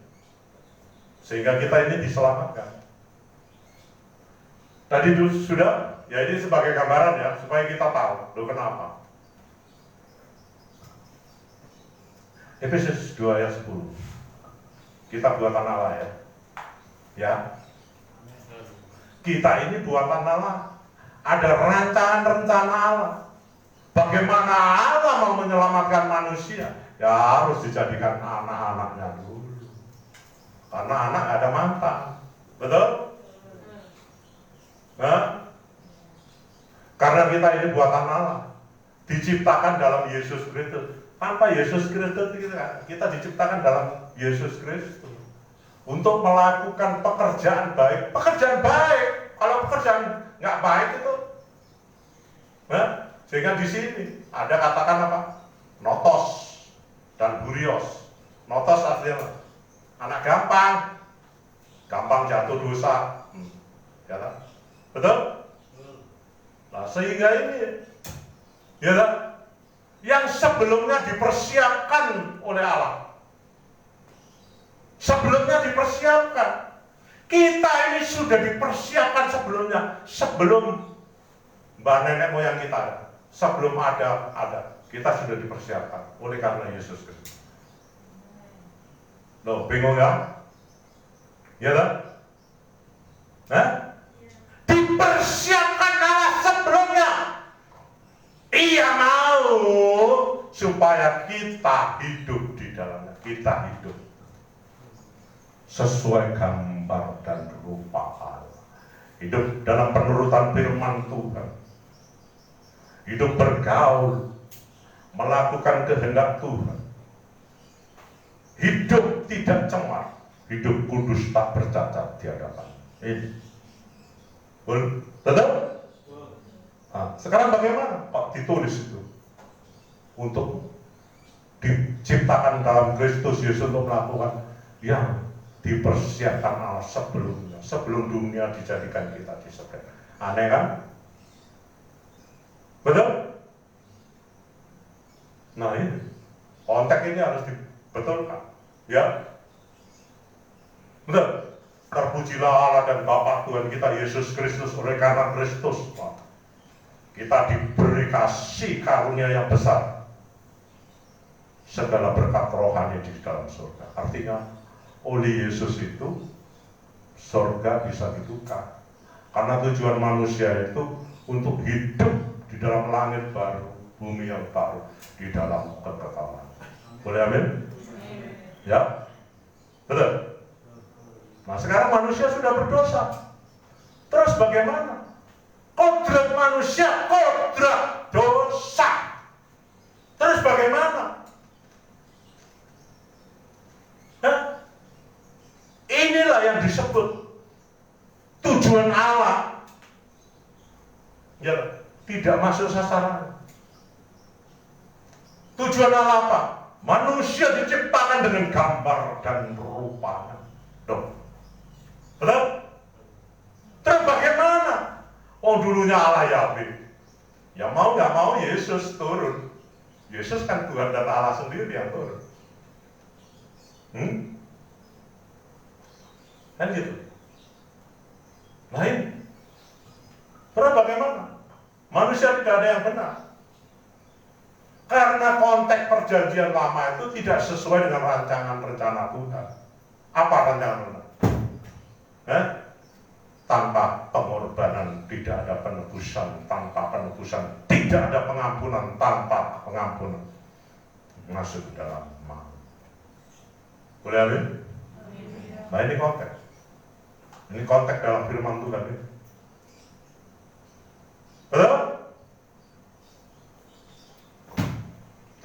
Sehingga kita ini diselamatkan. Tadi sudah, ya ini sebagai gambaran ya, supaya kita tahu, loh kenapa? Efesus 2 ayat 10. Kita buatan Allah ya. Ya. Kita ini buatan Allah. Ada rencana Allah. Bagaimana Allah mau menyelamatkan manusia? Ya harus dijadikan anak-anaknya dulu. Karena anak ada mantan. Betul? Nah, karena Karena kita ini buatan Allah, diciptakan dalam Yesus Kristus. Tanpa Yesus Kristus kita diciptakan dalam Yesus Kristus untuk melakukan pekerjaan baik. Pekerjaan baik, kalau pekerjaan nggak baik itu, sehingga di sini ada katakan apa? Notos dan burios. Notos artinya anak gampang jatuh dosa, ya kan? Betul? Nah sehingga ini, ya kan? Yang sebelumnya dipersiapkan oleh Allah. Sebelumnya dipersiapkan. Kita ini sudah dipersiapkan sebelumnya. Sebelum mbah nenek moyang kita, sebelum ada. Kita sudah dipersiapkan oleh karena Yesus Kristus. Loh, bingung ya? Ya kan? Dipersiapkan Allah sebelumnya. Ia mau supaya kita hidup di dalamnya. Kita hidup sesuai gambar dan rupa Allah. Hidup dalam penurutan firman Tuhan. Hidup bergaul, melakukan kehendak Tuhan. Hidup tidak cemar, hidup kudus tak bercacat di hadapan. Ini. Betul? Nah, sekarang bagaimana? Pak ditulis itu untuk diciptakan dalam Kristus Yesus untuk melakukan yang dipersiapkan Allah sebelumnya, sebelum dunia dijadikan kita di surga. Aneh kan? Betul? Nah ini konteks ini harus dibetulkan, ya. Betul? Terpujilah Allah dan Bapa Tuhan kita Yesus Kristus. Oleh karena Kristus kita diberi kasih karunia yang besar, segala berkat rohani di dalam surga. Artinya oleh Yesus itu surga bisa dibuka. Karena tujuan manusia itu untuk hidup di dalam langit baru, bumi yang baru, di dalam kekekalan. Boleh amin? Ya? Betul? Nah sekarang manusia sudah berdosa. Terus bagaimana? Kodrat manusia, kodrat dosa. Terus bagaimana? Inilah yang disebut tujuan Allah. Ya, tidak masuk sasaran. Tujuan Allah apa? Manusia diciptakan dengan gambar dan rupa. Betul? Terus bagaimana? Oh dulunya Allah Yahweh. Ya mau nggak mau Yesus turun. Yesus kan Tuhan dan Allah sendiri yang turun. Kan gitu. Nah ini. Terus bagaimana? Manusia tidak ada yang benar. Karena konteks perjanjian lama itu tidak sesuai dengan rancangan rencana Tuhan. Apa rancangan Tuhan? Tanpa pengorbanan tidak ada penebusan, tanpa penebusan tidak ada pengampunan, tanpa pengampunan masuk ke dalam maut. Boleh amin? Nah ini konteks. Ini konteks dalam firman Tuhan ini. Betul?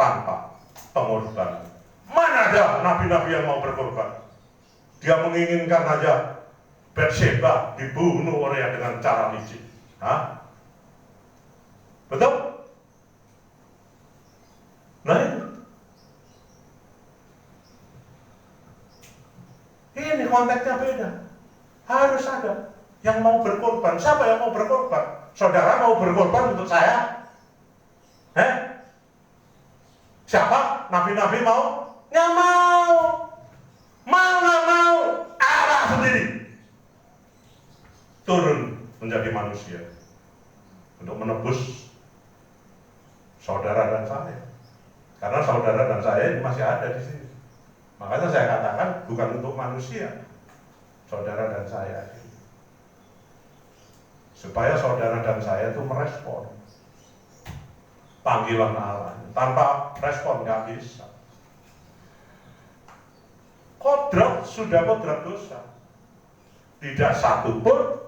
Tanpa pengorbanan. Mana ada nabi-nabi yang mau berkorban? Dia menginginkan aja Batseba dibunuh oleh dengan cara licik. Hah? Betul? Nah ini konteksnya beda. Harus ada yang mau berkorban. Siapa yang mau berkorban? Saudara mau berkorban untuk saya? Siapa? Nabi-nabi mau? Nggak mau. Mau nggak mau? Allah sendiri turun menjadi manusia untuk menebus saudara dan saya. Karena saudara dan saya ini masih ada di sini. Makanya saya katakan bukan untuk manusia, saudara dan saya ini. Supaya saudara dan saya itu merespon panggilan Allah. Tanpa respon nggak bisa. Kodrat sudah kodrat dosa. Tidak satu pun.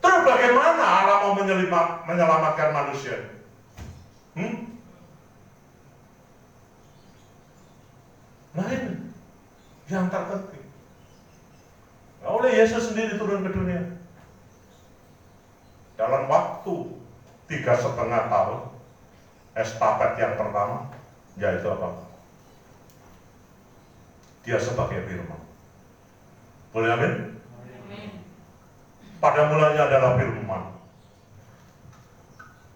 Terus bagaimana Allah mau menyelamatkan manusia? Nah ini yang terpenting. Oleh Yesus sendiri turun ke dunia. Dalam waktu 3,5 tahun, estafet yang pertama, yaitu apa? Dia sebagai firman. Boleh amin? Pada mulanya adalah firman.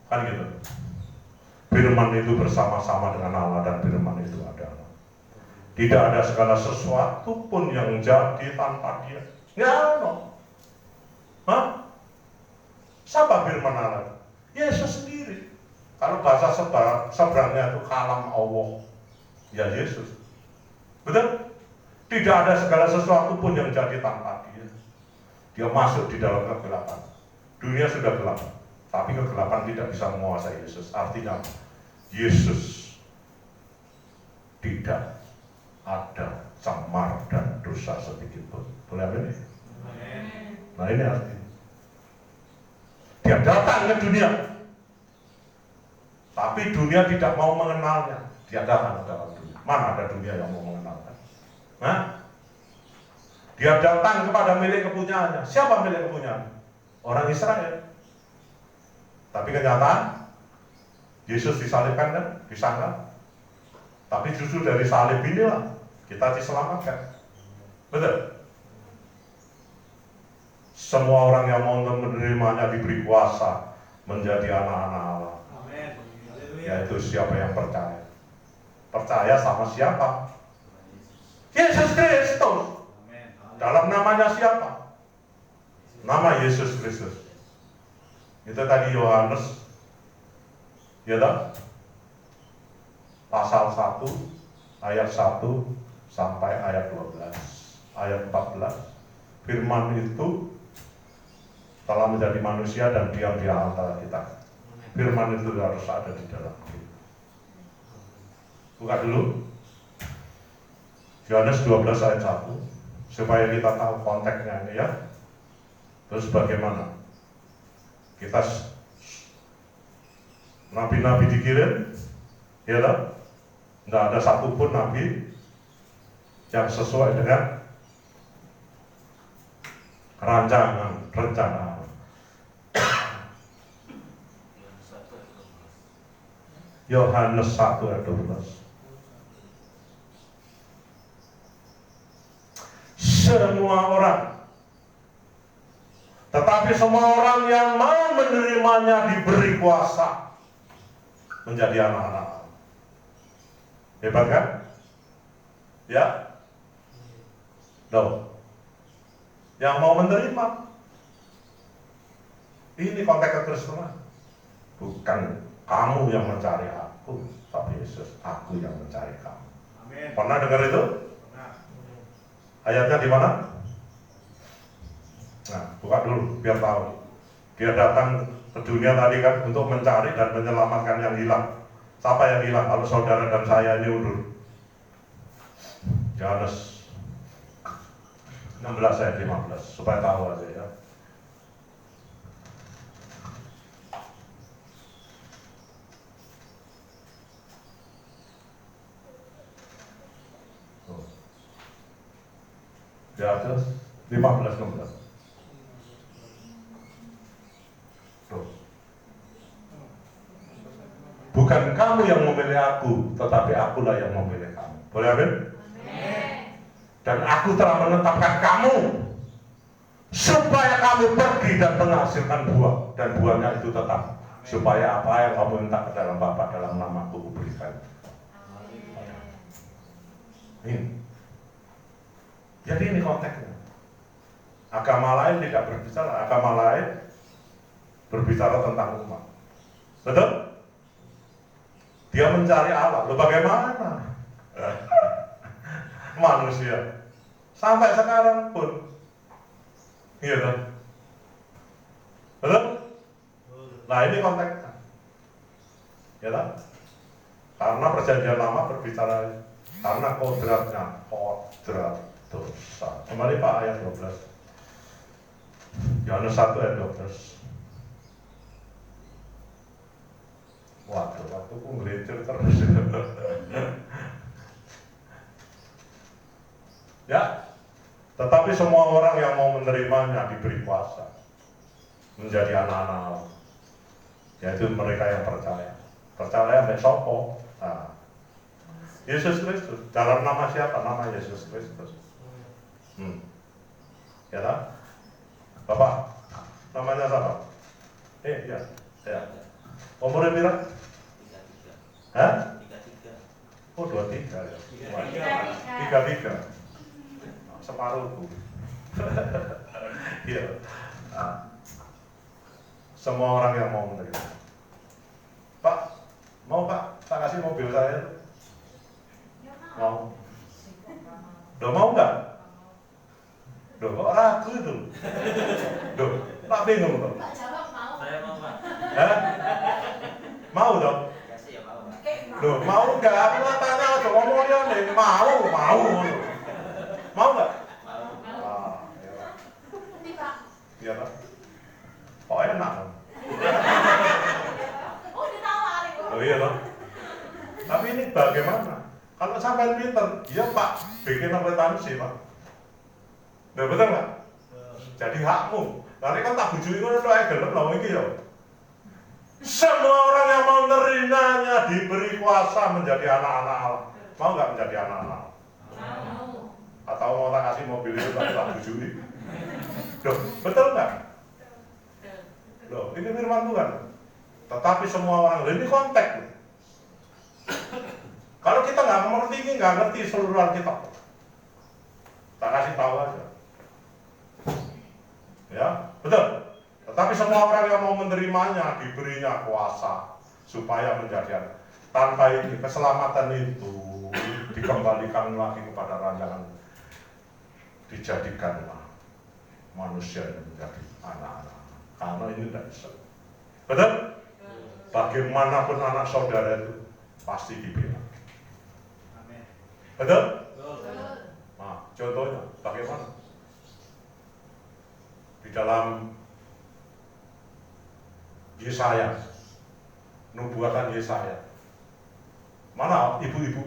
Kan gitu. Firman itu bersama-sama dengan Allah dan firman itu adalah. Tidak ada segala sesuatu pun yang jadi tanpa dia. Ya, no. Hah? Siapa firman Allah? Yesus sendiri. Kalau bahasa seberangnya itu kalam Allah. Ya Yesus. Betul? Tidak ada segala sesuatu pun yang jadi tanpa dia. Dia masuk di dalam kegelapan. Dunia sudah gelap, tapi kegelapan tidak bisa menguasai Yesus. Artinya Yesus tidak ada cemar dan dosa sedikit pun. Boleh amin? Nah ini artinya dia datang ke dunia, tapi dunia tidak mau mengenalnya. Dia datang ke dalam dunia. Mana ada dunia yang mau mengenalnya? Nah, dia datang kepada milik kepunyaannya. Siapa milik kepunyaannya? Orang Israel. Tapi kenyataan Yesus disalibkan kan, disangka. Tapi justru dari salib inilah kita diselamatkan. Betul? Semua orang yang mau menerimanya diberi kuasa menjadi anak-anak Allah. Amin. Yaitu siapa yang percaya. Percaya sama siapa? Yesus Kristus. Dalam namanya siapa? Nama Yesus Kristus. Itu tadi Yohanes, ya tak? Pasal 1 ayat 1 sampai ayat 12. Ayat 14. Firman itu telah menjadi manusia dan diam di antara kita. Firman itu harus ada di dalam kita. Buka dulu Yohanes 12 ayat 1 supaya kita tahu konteksnya ini ya. Terus bagaimana kita nabi-nabi dikirim, ya tak? Nggak ada satupun nabi yang sesuai dengan rencana. Yohanes 1 ayat 12. Semua orang, tetapi semua orang yang mau menerimanya diberi kuasa menjadi anak-anak Allah. Hebat kan? Ya? Loh. Yang mau menerima. Ini konteks kekristenan. Bukan kamu yang mencari aku, tapi Yesus, aku yang mencari kamu. Amin. Pernah dengar itu? Ayatnya di mana? Nah, buka dulu biar tahu. Dia datang ke dunia tadi kan untuk mencari dan menyelamatkan yang hilang. Siapa yang hilang? Kalau saudara dan saya ini undur. Yohanes 16 ayat 15 supaya tahu aja ya. Di atas 15-16. Tuh. Bukan kamu yang memilih aku, tetapi akulah yang memilih kamu. Boleh amin? Dan aku telah menetapkan kamu supaya kamu pergi dan menghasilkan buah, dan buahnya itu tetap, supaya apa yang kamu minta ke dalam Bapa dalam namaku kuberikan. Ini. Jadi ini konteksnya. Agama lain tidak berbicara, agama lain berbicara tentang umat. Betul? Dia mencari Allah. Loh bagaimana? Manusia sampai sekarang pun, iya kan? Betul? Nah ini konteksnya, ya kan? Karena perjanjian lama berbicara karena kodratnya, kodrat dosa. Kembali Pak ayat 12. Yohanes 1 ayat 12. Waktu ngelincir terus. Ya, tetapi semua orang yang mau menerimanya diberi kuasa menjadi anak-anak Allah, yaitu mereka yang percaya. Percaya sampai sopo. Nah, Yesus Kristus. Dalam nama siapa? Nama Yesus Kristus. Ya tak? Bapak, namanya siapa? Ya. Umurnya berapa? 33. Hah? 33. Oh, 23 ya. 33. Separuhku. Iya. Nah, semua orang yang mau menerima. Pak, mau Pak? Tak kasih mobil saya. Mau? Udah mau nggak? Duh, kok ragu itu? Duh, Pak bingung tuh. Pak jawab mau. Saya mau, Pak. Hah? Mau dong? Kasih ya, Pak. Duh, mau nggak? Aku tanya aja ngomongnya nih, mau. Mau nggak? Mau. Ah, iya Pak. Nanti Pak. Iya Pak. Oh enak. Oh ditawarin. Oh iya Pak. Tapi ini bagaimana? Kalau sampai pinter, iya Pak, bikin akuntansi Pak. Nah betul nggak? Jadi hakmu. Nanti kan tak bujuki ngono tok ae gelem lho iki ya. Semua orang yang mau menerimanya diberi kuasa menjadi anak-anak Allah. Mau nggak menjadi anak-anak Allah? Mau. Atau mau tak kasih mobil itu tapi tak bujuki? Duh, betul nggak? Loh, ini firman Tuhan. Tetapi semua orang, ini konteks. Kalau kita nggak mengerti ini, nggak ngerti seluruhan kita. Tak kasih tahu aja. Ya, betul. Tetapi semua orang yang mau menerimanya diberinya kuasa supaya menjadi anak. Tanpa ini keselamatan itu dikembalikan lagi kepada rancangan. Dijadikanlah manusia yang menjadi anak-anak. Karena ini tidak bisa. Betul? Bagaimanapun anak saudara itu pasti dibina. Betul? Nah, contohnya bagaimana? Di dalam Yesaya, nubuatan Yesaya. Mana ibu-ibu?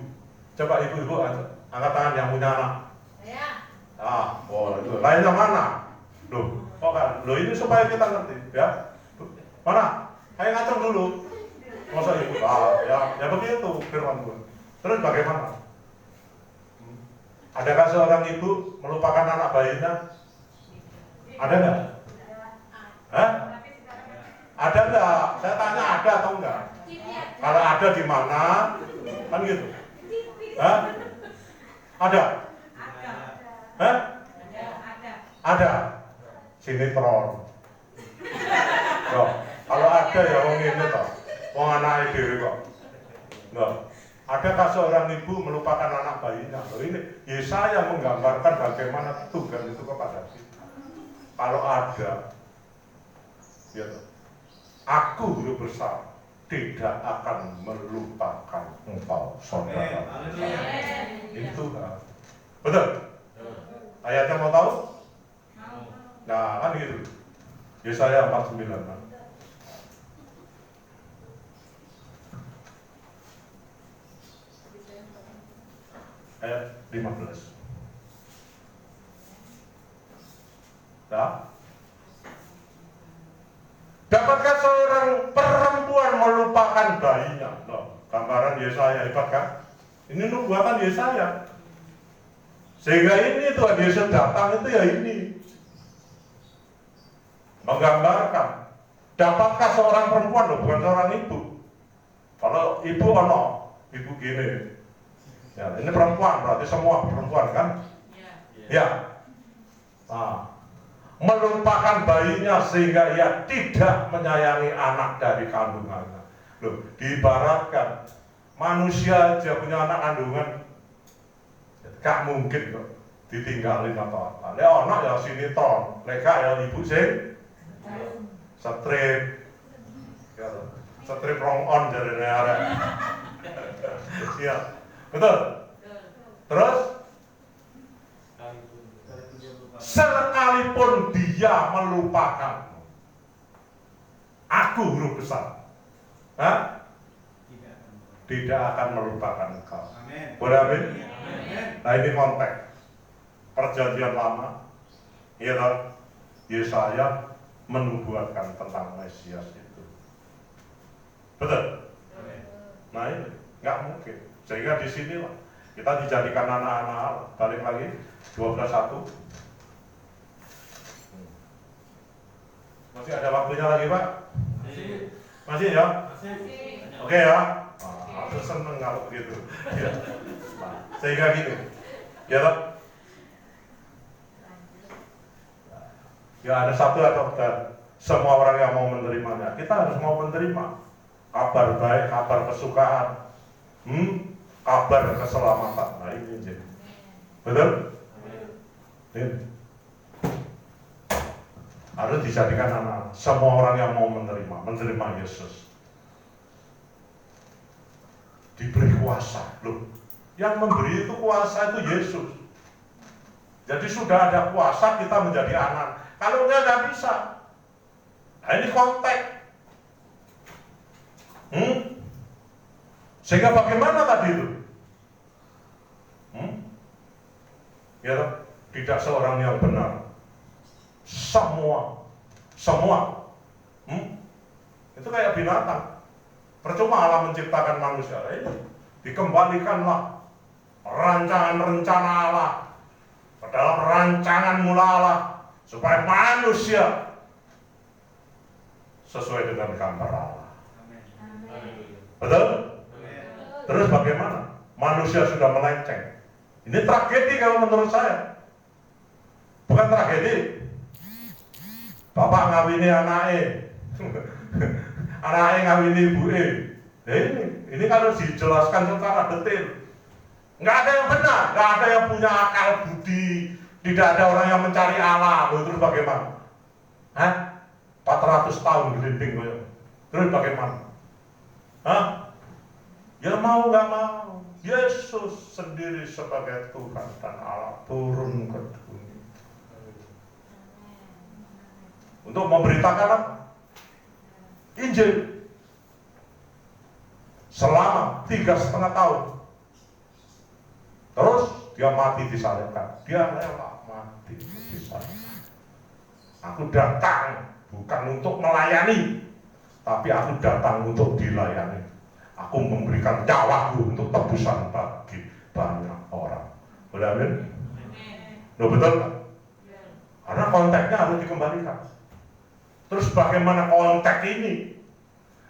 Coba ibu-ibu angkat tangan yang punya anak. Ya. Oh itu. Lainnya mana? Loh, kan? Loh ini supaya kita ngerti, ya. Mana? Ayo ngacung dulu. Masa ibu? Ya begitu firman Tuhan. Terus bagaimana? Adakah seorang ibu melupakan anak bayinya? Ada nggak? Hah? Ada nggak? Saya tanya ada atau enggak? Kalau ada di mana? Kan gitu. Hah? Ada? Hah? Ada. Sinetron. Loh, kalau ada ya wong ini toh. Wong anake dhewe kok. Loh, adakah seorang ibu melupakan anak bayinya? Loh, ini Yesaya menggambarkan bagaimana tugas itu kepada kita. Kalau ada, ya toh. Aku guru besar tidak akan melupakan engkau saudara. Itu betul. Ayatnya mau tahu? Nah kan gitu. Yesaya 49 kan. Ayat 15. Nah, dapatkah seorang perempuan melupakan bayinya? Loh, gambaran Yesaya hebat kan? Ini nubuatan Yesaya. Sehingga ini Tuhan Yesus datang itu ya ini. Menggambarkan. Dapatkah seorang perempuan, loh, bukan seorang ibu. Kalau ibu ibu gini. Ya, ini perempuan, berarti semua perempuan kan? Ya. Nah, melupakan bayinya sehingga ia tidak menyayangi anak dari kandungannya. Loh, diibaratkan manusia aja punya anak kandungan, gak mungkin kok ditinggalin atau apa. Lek anak ya sinetron, lek gak ya ibu sing strip. Ya, strip wrong on jarene arek. Iya. Betul? Terus sekalipun dia melupakan aku huruf besar. Hah? tidak akan melupakan engkau. Boleh amin? Nah ini konteks perjanjian lama, ya kan? Yesaya menubuatkan tentang Mesias itu. Betul? Nah ini nggak mungkin. Sehingga di sinilah kita dijadikan anak-anak Allah. Balik lagi 12:1. Masih ada waktunya lagi Pak? Masih ya? Oke ya? Aku seneng kalau begitu. Ya. Nah, sehingga gini, ya Pak? Ya ada satu atau semua orang yang mau menerimanya. Kita harus mau menerima kabar baik, kabar kesukaan, kabar keselamatan. Nah ini jadi, betul? Ini harus dijadikan anak. Semua orang yang mau menerima Yesus diberi kuasa. Loh, yang memberi itu kuasa itu Yesus. Jadi sudah ada kuasa kita menjadi anak. Kalau enggak, nggak bisa. Nah ini konteks. Sehingga bagaimana tadi itu? Ya, tidak seorang yang benar. Semua. Itu kayak binatang. Percuma Allah menciptakan manusia. Ini dikembalikanlah rancangan-rencana Allah ke dalam rancangan mula Allah, supaya manusia sesuai dengan gambar Allah. Betul? Terus bagaimana? Manusia sudah melenceng. Ini tragedi kalau menurut saya. Bukan tragedi. Bapak ngawini anaknya, anaknya ngawini ibunya. Ini kalau dijelaskan secara detail, nggak ada yang benar, nggak ada yang punya akal budi, tidak ada orang yang mencari Allah. Terus bagaimana? 400 tahun gelinding, terus bagaimana? Ya mau nggak mau, Yesus sendiri sebagai Tuhan dan Allah turun ke dunia untuk memberitakan Injil selama 3,5 tahun. Terus dia mati disalibkan. Dia rela mati disalibkan. Aku datang bukan untuk melayani, tapi aku datang untuk dilayani. Aku memberikan nyawaku untuk tebusan bagi banyak orang. Boleh amin? Loh, betul kan? Karena konteksnya harus dikembalikan. Terus bagaimana konteks ini?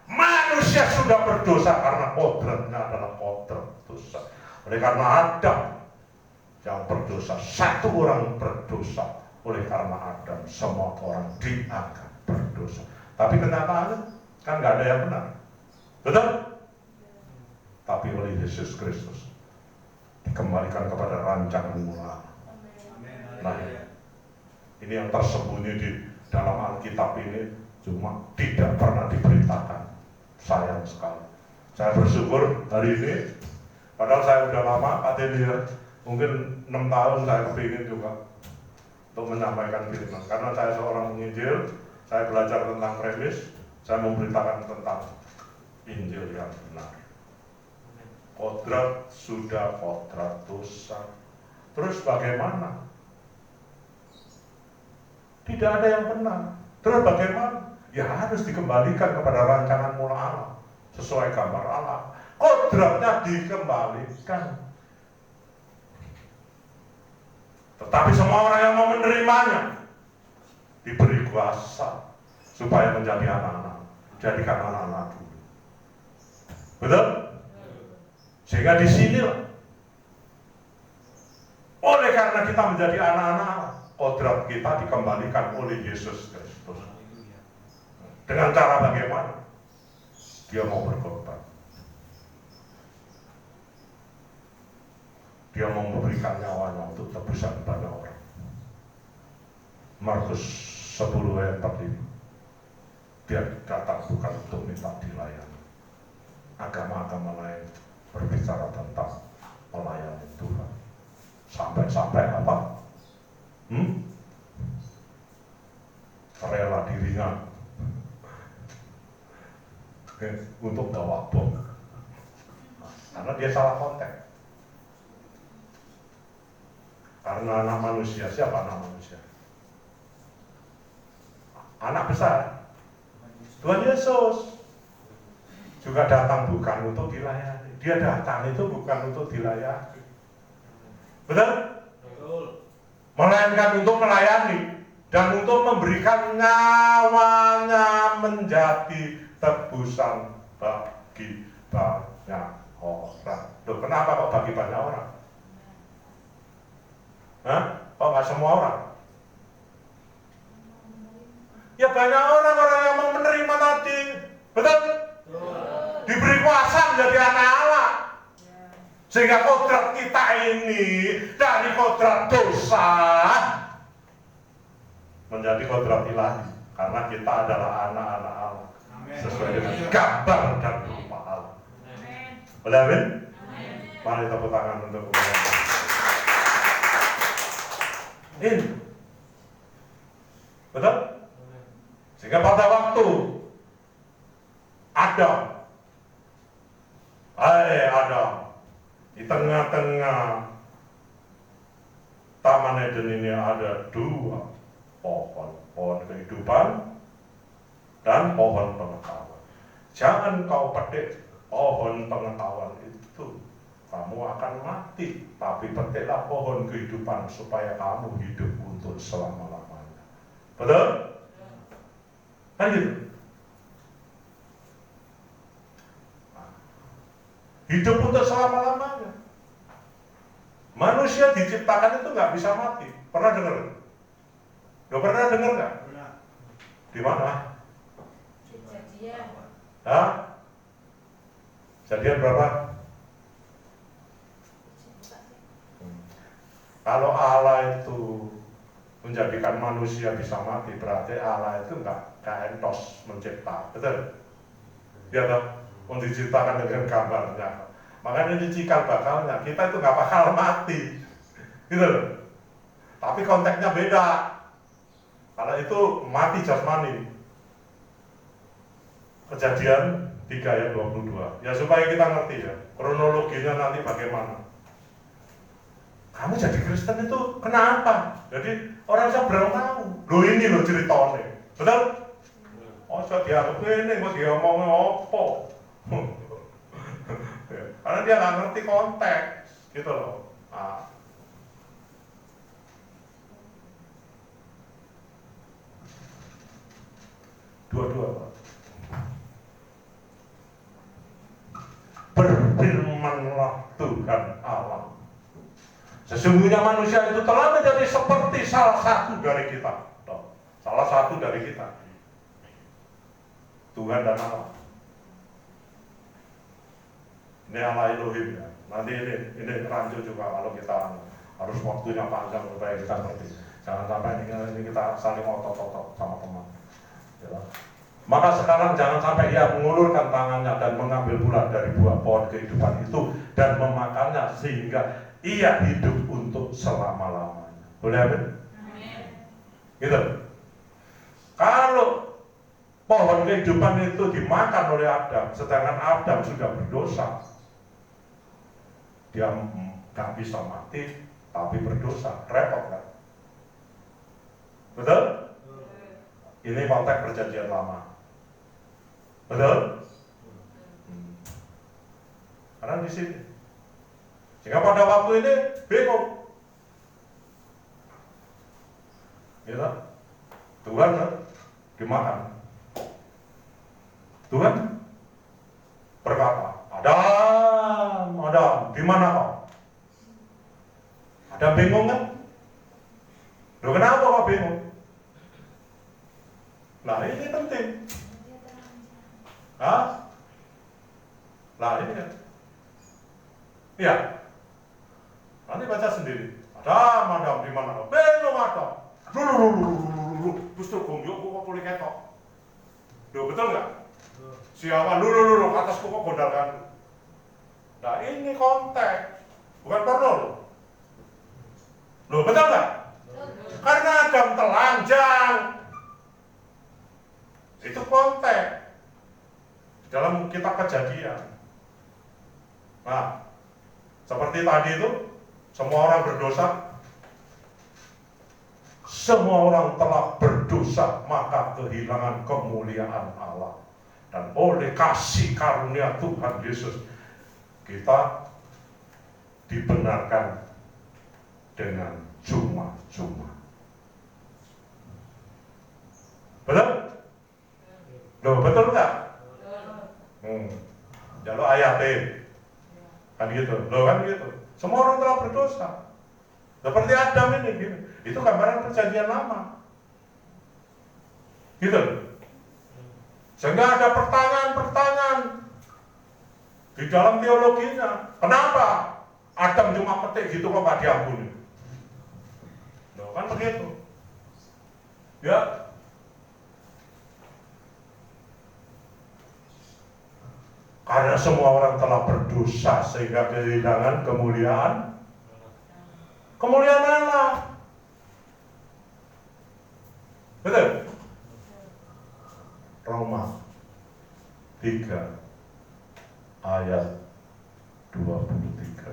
Manusia sudah berdosa karena kodratnya adalah kodrat dosa. Oleh karena Adam yang berdosa, satu orang berdosa. Oleh karena Adam, semua orang dianggap berdosa. Tapi kenyataannya kan nggak ada yang benar. Betul? Tapi oleh Yesus Kristus dikembalikan kepada rancangan mula. Nah, ini yang tersembunyi di dalam Alkitab ini cuma tidak pernah diberitakan. Sayang sekali. Saya bersyukur hari ini, padahal saya udah lama, Adelia, mungkin 6 tahun saya kepingin juga untuk menyampaikan firman. Karena saya seorang penginjil, saya belajar tentang premis, saya memberitakan tentang Injil yang benar. Kodrat sudah kodrat dosa. Terus bagaimana? Tidak ada yang benar. Terus bagaimana? Ya harus dikembalikan kepada rancangan mula Allah sesuai gambar Allah. Kodratnya dikembalikan. Tetapi semua orang yang mau menerimanya diberi kuasa supaya menjadi anak-anak. Jadikan anak-anak dulu. Betul? Sehingga di sinilah, oleh karena kita menjadi anak-anak, kodrat kita dikembalikan oleh Yesus Kristus. Dengan cara bagaimana? Dia mau berkorban. Dia mau memberikan nyawanya untuk tebusan banyak orang. Markus 10 ayat 45. Dia datang bukan untuk minta dilayani. Agama-agama lain berbicara tentang melayani Tuhan. Sampai apa? Rela dirinya untuk bawa bom. Karena dia salah konteks. Karena anak manusia, siapa anak manusia? Anak besar. Tuhan Yesus juga datang bukan untuk dilayani. Dia datang itu bukan untuk dilayani. Betul? Melainkan untuk melayani dan untuk memberikan nyawanya menjadi tebusan bagi banyak orang. Loh, kenapa kok bagi banyak orang? Hah? Kok nggak semua orang? Ya banyak orang-orang yang mau menerima tadi. Betul? Diberi kuasa menjadi anak Allah. Sehingga kodrat kita ini dari kodrat dosa menjadi kodrat ilahi. Karena kita adalah anak-anak Allah. Sesuai dengan gambar dan rupa Allah. Boleh amin? Mari tepuk tangan untuk kemuliaan. Ini. Betul? Sehingga pada waktu Adam, di tengah-tengah Taman Eden ini ada dua pohon, pohon kehidupan dan pohon pengetahuan. Jangan kau petik pohon pengetahuan itu, kamu akan mati. Tapi petiklah pohon kehidupan supaya kamu hidup untuk selama-lamanya. Betul? Kan gitu? Hidup untuk selama-lamanya. Manusia diciptakan itu nggak bisa mati. Pernah dengar? Udah pernah dengar nggak? Di mana? Kejadian. Hah? Kejadian berapa? Kalau Allah itu menjadikan manusia bisa mati, berarti Allah itu nggak entos mencipta, betul? Ya toh? Untuk diciptakan dengan gambarnya. Makanya ini cikal bakalnya, kita itu nggak bakal mati, gitu loh. Tapi konteksnya beda. Kalau itu mati jasmani. Kejadian 3 ayat 22. Ya supaya kita ngerti ya, kronologinya nanti bagaimana. Kamu jadi Kristen itu kenapa? Jadi orang Seberang tahu. Loh ini loh ceritanya. Betul? Oh saya dianggap ini, kok dia ngomongnya apa? Karena dia nggak ngerti konteks, gitu loh. Nah. Dua-dua. Berfirmanlah Tuhan Allah. Sesungguhnya manusia itu telah menjadi seperti salah satu dari kita. Salah satu dari kita. Tuhan dan Allah. Ini Allah Elohim ya. Nanti ini rancu juga kalau kita harus waktunya panjang supaya kita ngerti. Jangan sampai ini kita saling otot-otot sama teman. Ya. Maka sekarang jangan sampai ia mengulurkan tangannya dan mengambil buah dari buah pohon kehidupan itu dan memakannya sehingga ia hidup untuk selama-lamanya. Boleh amin? Gitu. Kalau pohon kehidupan itu dimakan oleh Adam, sedangkan Adam sudah berdosa, dia nggak bisa mati, tapi berdosa, repot kan? Betul? Ini konteks perjanjian lama. Betul? Karena di sini. Sehingga pada waktu ini bingung. Gitu? Tuhan dimakan. Tuhan berkata, Adam, di mana kau? Adam bingung kan? Loh kenapa kau bingung? Nah ini penting. Hah? Nah ini kan? Iya. Nanti baca sendiri. Adam, di mana kau? Bingung Adam. Terus gongyok kok boleh ketok. Loh betul nggak? Siapa? Lu atasku kok gondalkan. Nah ini konteks, bukan porno. Loh betul nggak? Karena Adam telanjang. Itu konteks dalam kitab Kejadian. Nah, seperti tadi itu, semua orang berdosa. Semua orang telah berdosa, maka kehilangan kemuliaan Allah. Dan oleh kasih karunia Tuhan Yesus, kita dibenarkan dengan cuma-cuma. Betul? Loh, betul nggak? Jalur ayatnya kan gitu, loh kan gitu. Semua orang telah berdosa. Seperti Adam ini, gitu. Itu gambaran perjanjian lama. Gitu. Sehingga ada pertanyaan-pertanyaan di dalam teologinya. Kenapa Adam cuma petik gitu kok gak diampuni? Loh kan begitu. Ya. Karena semua orang telah berdosa sehingga kehilangan kemuliaan Allah. Betul? Roma 3 ayat 23.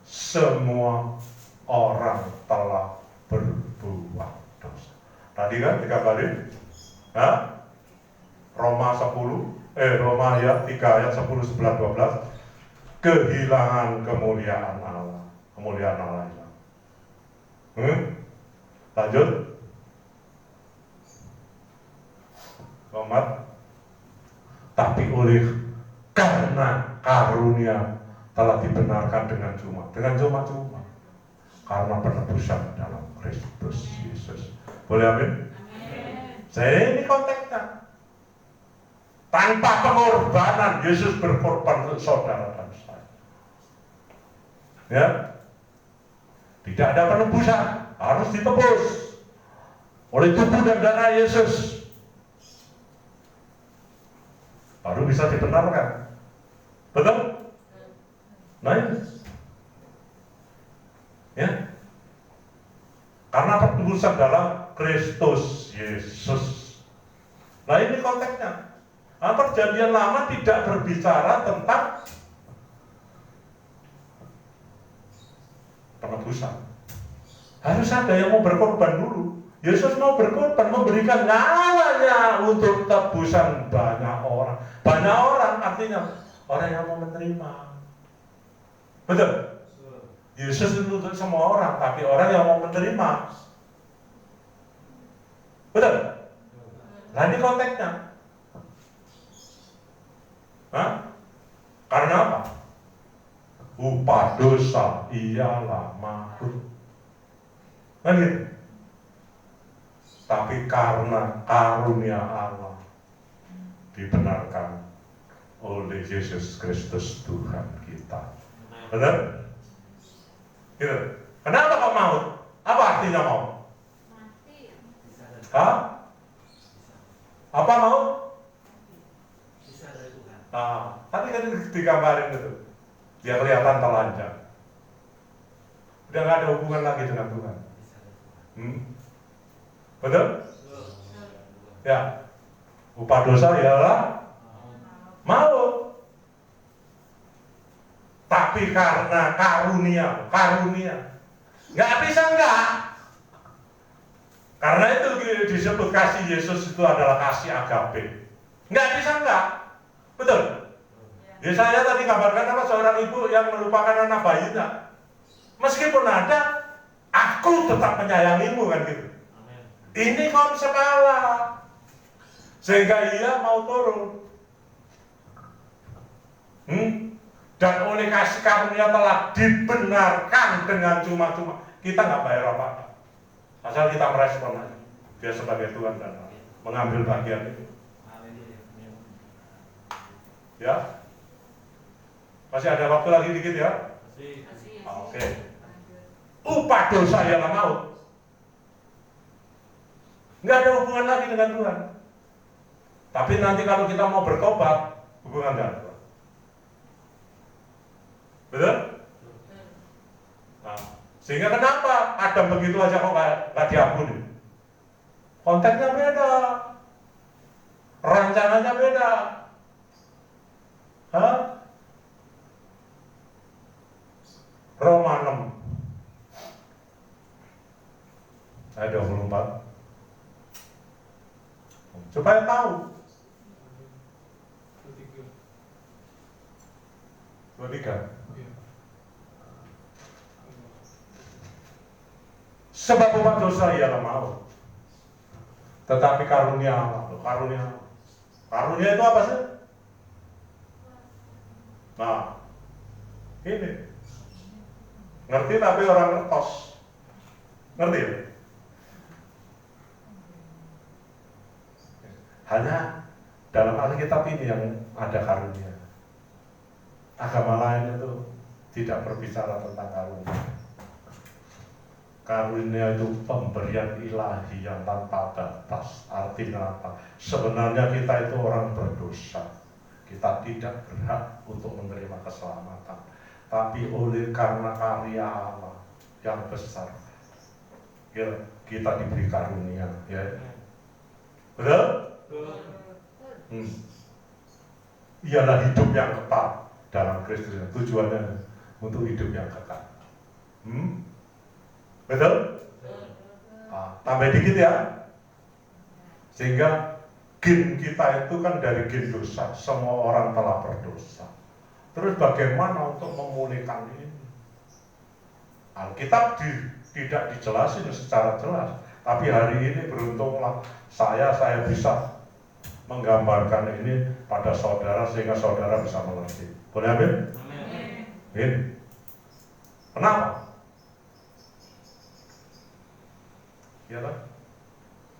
Semua orang telah berbuat dosa. Tadi kan dikabarin, Roma ayat 3 ayat 10, 11, 12, kehilangan kemuliaan Allah. Kemuliaan Allah hilang. Lanjut. Komat. Tapi karena karunia telah dibenarkan dengan cuma-cuma. Karena penebusan dalam Kristus Yesus. Boleh amin? Saya ini konteksnya. Tanpa pengorbanan, Yesus berkorban untuk saudara dan saya. Ya, tidak ada penebusan, harus ditebus oleh tubuh dan darah Yesus. Baru bisa dibenarkan. Betul? Nah, ya, karena penebusan dalam Kristus Yesus. Nah ini konteksnya. Nah, perjanjian lama tidak berbicara tentang penebusan. Harus ada yang mau berkorban dulu. Yesus mau berkorban, memberikan nyawanya untuk tebusan banyak orang. Banyak orang artinya orang yang mau menerima. Betul? Yesus itu untuk semua orang, tapi orang yang mau menerima. Betul? Nah ini konteksnya. Karena apa? Upah dosa ialah maut. Kan gitu? Tapi karena karunia Allah dibenarkan oleh Yesus Kristus Tuhan kita. Benar? Gitu. Kenapa kok maut? Apa artinya maut? Mati. Apa maut? Bisa dari Tuhan. Tadi kan digambarin itu. Dia kelihatan telanjang. Udah gak ada hubungan lagi dengan Tuhan. Betul? Ya. Upah dosa ialah maut. Tapi karena karunia, nggak bisa enggak. Karena itu disebut kasih Yesus itu adalah kasih agape. Nggak bisa enggak, betul? Ya saya tadi kabarkan apa seorang ibu yang melupakan anak bayinya. Meskipun ada, aku tetap menyayangimu kan gitu. Ini konsep Allah. Sehingga ia mau turun. Dan oleh kasih karunia telah dibenarkan dengan cuma-cuma. Kita nggak bayar apa-apa. Asal kita merespon aja. Dia sebagai Tuhan dan mengambil bagian itu. Ya. Masih ada waktu lagi dikit ya? Oke. Upah dosa ialah maut. Nggak ada hubungan lagi dengan Tuhan. Tapi nanti kalau kita mau bertobat, hubungan dengan Tuhan. Betul? Nah, sehingga kenapa Adam begitu aja kok nggak diampuni? Konteksnya beda. Rancangannya beda. Hah? Roma 6 ayat 24. Supaya tahu. 23. Sebab umat dosa ialah maut. Tetapi karunia Allah, karunia itu apa sih? Nah, ini ngerti tapi orang ngertos, ngerti ya? Hanya dalam Alkitab ini yang ada karunia. Agama lain itu tidak berbicara tentang karunia. Karunia itu pemberian ilahi yang tanpa batas. Artinya apa? Sebenarnya kita itu orang berdosa. Kita tidak berhak untuk menerima keselamatan. Tapi oleh karena karya Allah yang besar, ya, kita diberi karunia. Ya. Betul? Ialah hidup yang kekal dalam Kristus. Tujuannya untuk hidup yang kekal. Betul? Tambah dikit ya. Sehingga gen kita itu kan dari gen dosa. Semua orang telah berdosa. Terus bagaimana untuk memulihkan ini? Alkitab tidak dijelasin secara jelas. Tapi hari ini beruntunglah saya bisa menggambarkan ini pada saudara sehingga saudara bisa mengerti. Boleh amin? Amin. Kenapa? Ya kan?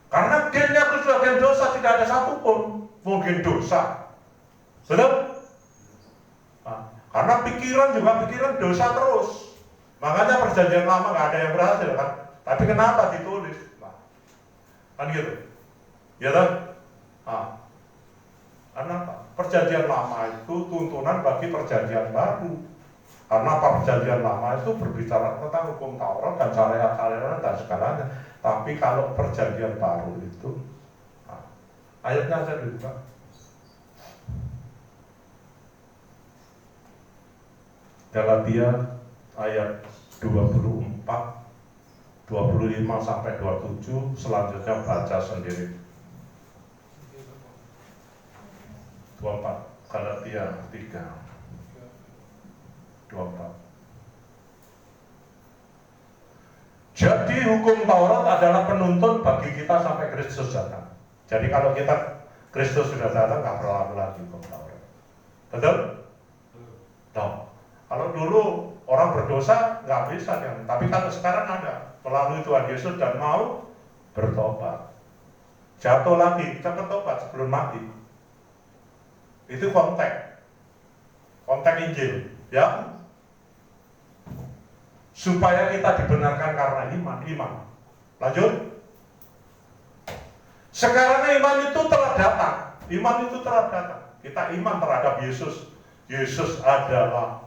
Karena gennya sudah gen dosa, tidak ada satupun mungkin dosa. Betul? Nah, karena pikiran dosa terus. Makanya perjanjian lama nggak ada yang berhasil kan? Tapi kenapa ditulis? Nah, kan gitu. Ya kan? Nah, karena perjanjian lama itu tuntunan bagi perjanjian baru. Karena perjanjian lama itu berbicara tentang hukum Taurat dan syariat-syariat dan segalanya. Tapi kalau perjanjian baru itu, nah, ayatnya saya dibuka. Galatia ayat 24, 25 sampai 27, selanjutnya baca sendiri. 24, Galatia 3, 24. Jadi hukum Taurat adalah penuntun bagi kita sampai Kristus datang. Jadi kalau Kristus sudah datang, nggak berlaku lagi hukum Taurat. Betul? Nah, kalau dulu orang berdosa nggak bisa kan? Tapi kalau sekarang ada melalui Tuhan Yesus dan mau bertobat, jatuh lagi, kita bertobat sebelum mati. Itu konteks Injil, ya. Supaya kita dibenarkan karena iman. Lanjut. Sekarang iman itu telah datang. Kita iman terhadap Yesus. Yesus adalah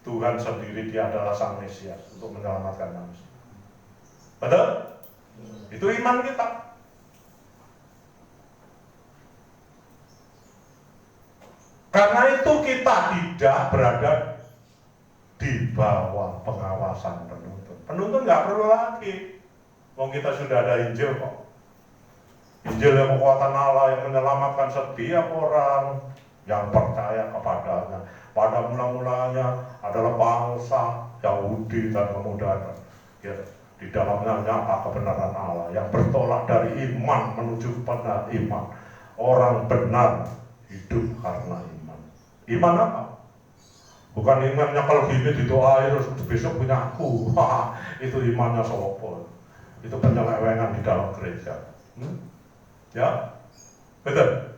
Tuhan sendiri, dia adalah Sang Mesias untuk menyelamatkan manusia. Betul? Itu iman kita. Karena itu kita tidak berada di bawah pengawasan penuntun. Penuntun nggak perlu lagi. Wong kita sudah ada Injil kok. Injil yang kekuatan Allah yang menyelamatkan setiap orang yang percaya kepadanya. Pada mula-mulanya adalah bangsa Yahudi dan kemudian ya, di dalamnya nyata kebenaran Allah yang bertolak dari iman menuju kepada iman. Orang benar hidup karena iman. Iman apa? Bukan imannya kalau gini didoain terus besok punya aku. Itu imannya sopo. Itu penyelewengan di dalam gereja. Ya, betul.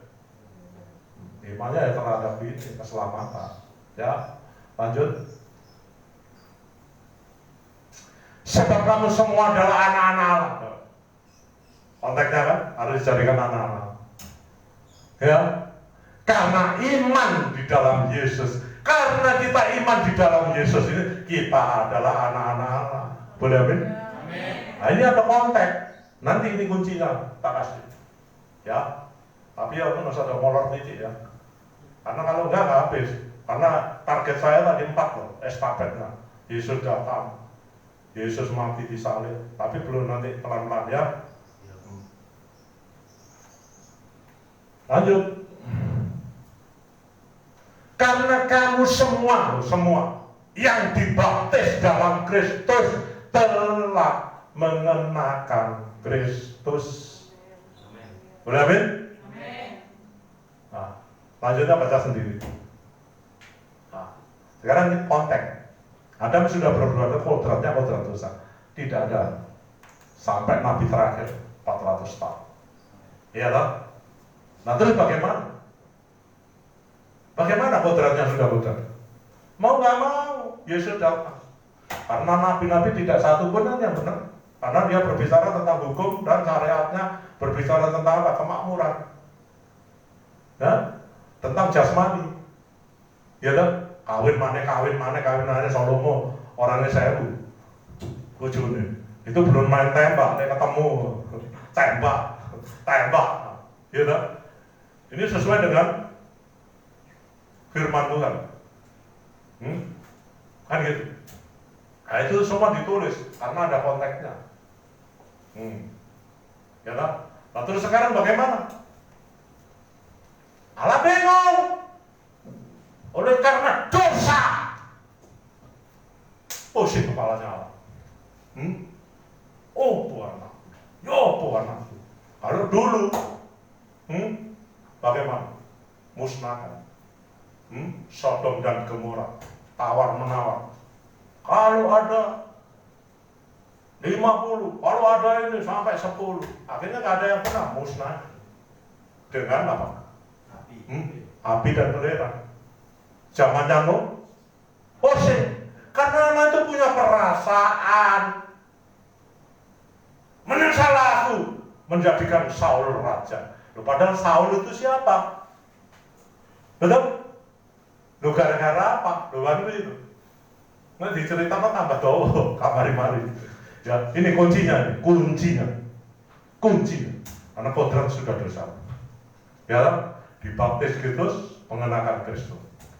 Imannya ya terhadap ini keselamatan. Ya, lanjut. Sebab kamu semua adalah anak-anak Allah. Konteksnya kan harus dijadikan anak-anak. Ya, karena iman di dalam Yesus. Karena kita iman di dalam Yesus ini, kita adalah anak-anak Allah. Boleh amin? Nah, ini ada konteks. Nanti ini kuncinya tak kasih. Ya. Tapi ya nggak usah ada molor titik ya. Karena kalau enggak habis. Karena target saya tadi 4 loh, estafetnya. Yesus datang, Yesus mati di salib, tapi belum nanti pelan-pelan ya. Lanjut. Karena kamu semua yang dibaptis dalam Kristus telah mengenakan Kristus. Boleh amin? Nah, lanjutnya baca sendiri. Nah, sekarang ini konteks. Adam sudah berbuat kodratnya kodrat dosa. Tidak ada sampai Nabi terakhir 400 tahun. Iya tak? Nah terus bagaimana? Bagaimana kodratnya sudah kodrat? Mau nggak mau, Yesus datang. Karena nabi-nabi tidak satu pun yang benar. Karena dia berbicara tentang hukum dan syariatnya, berbicara tentang apa? Kemakmuran. Ya? Tentang jasmani. Ya kan? Kawin mana Salomo orangnya 1000 ujungnya itu belum main tembak, dia ketemu tembak ya kan? Ini sesuai dengan firman Tuhan kan gitu. Nah itu semua ditulis karena ada konteksnya ya kan? Nah terus sekarang bagaimana? Allah bingung oleh karena dosa. Pusing kepalanya Allah. Oh Tuhan, kalau dulu, bagaimana? Musnahkan. Sodom dan Gomora, tawar menawar. Kalau ada 50, kalau ada ini sampai 10, akhirnya nggak ada yang pernah musnah. Dengan apa? Api dan belerang. Zamannya Nuh, pusing. Karena anak itu punya perasaan. Menyesal aku menjadikan Saul raja. Padahal Saul itu siapa? Betul? Lu gara-gara apa? Lu kan itu. Nah diceritakan tambah doa, kamari-mari. Ya, ini kuncinya. Karena kodrat sudah dosa. Ya, dibaptis Kristus, mengenakan Kristus.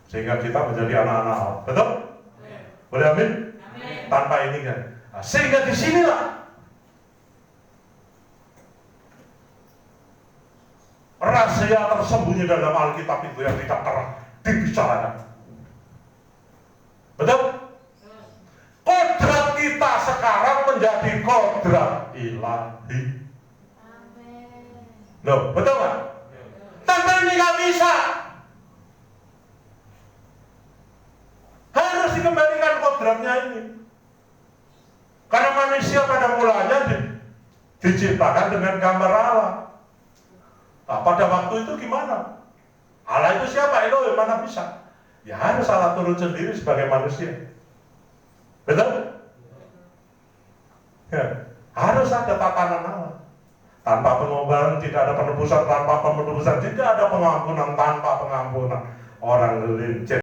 Sehingga kita menjadi anak-anak Allah. Betul? Boleh amin? Tanpa ini kan. Nah, sehingga disinilah rahasia tersembunyi dalam Alkitab itu yang tidak pernah dibicarakan. Betul? Kodrat kita sekarang menjadi kodrat ilahi. Loh, betul nggak? Tanpa ini nggak bisa. Harus dikembalikan kodratnya ini. Karena manusia pada mulanya diciptakan dengan gambar Allah. Nah, pada waktu itu gimana? Allah itu siapa? Elohim, mana bisa? Ya harus Allah turun sendiri sebagai manusia. Betul? Ya, harus ada tatanan Allah. Tanpa pengorbanan tidak ada penebusan, tanpa penebusan tidak ada pengampunan, tanpa pengampunan orang gelincir.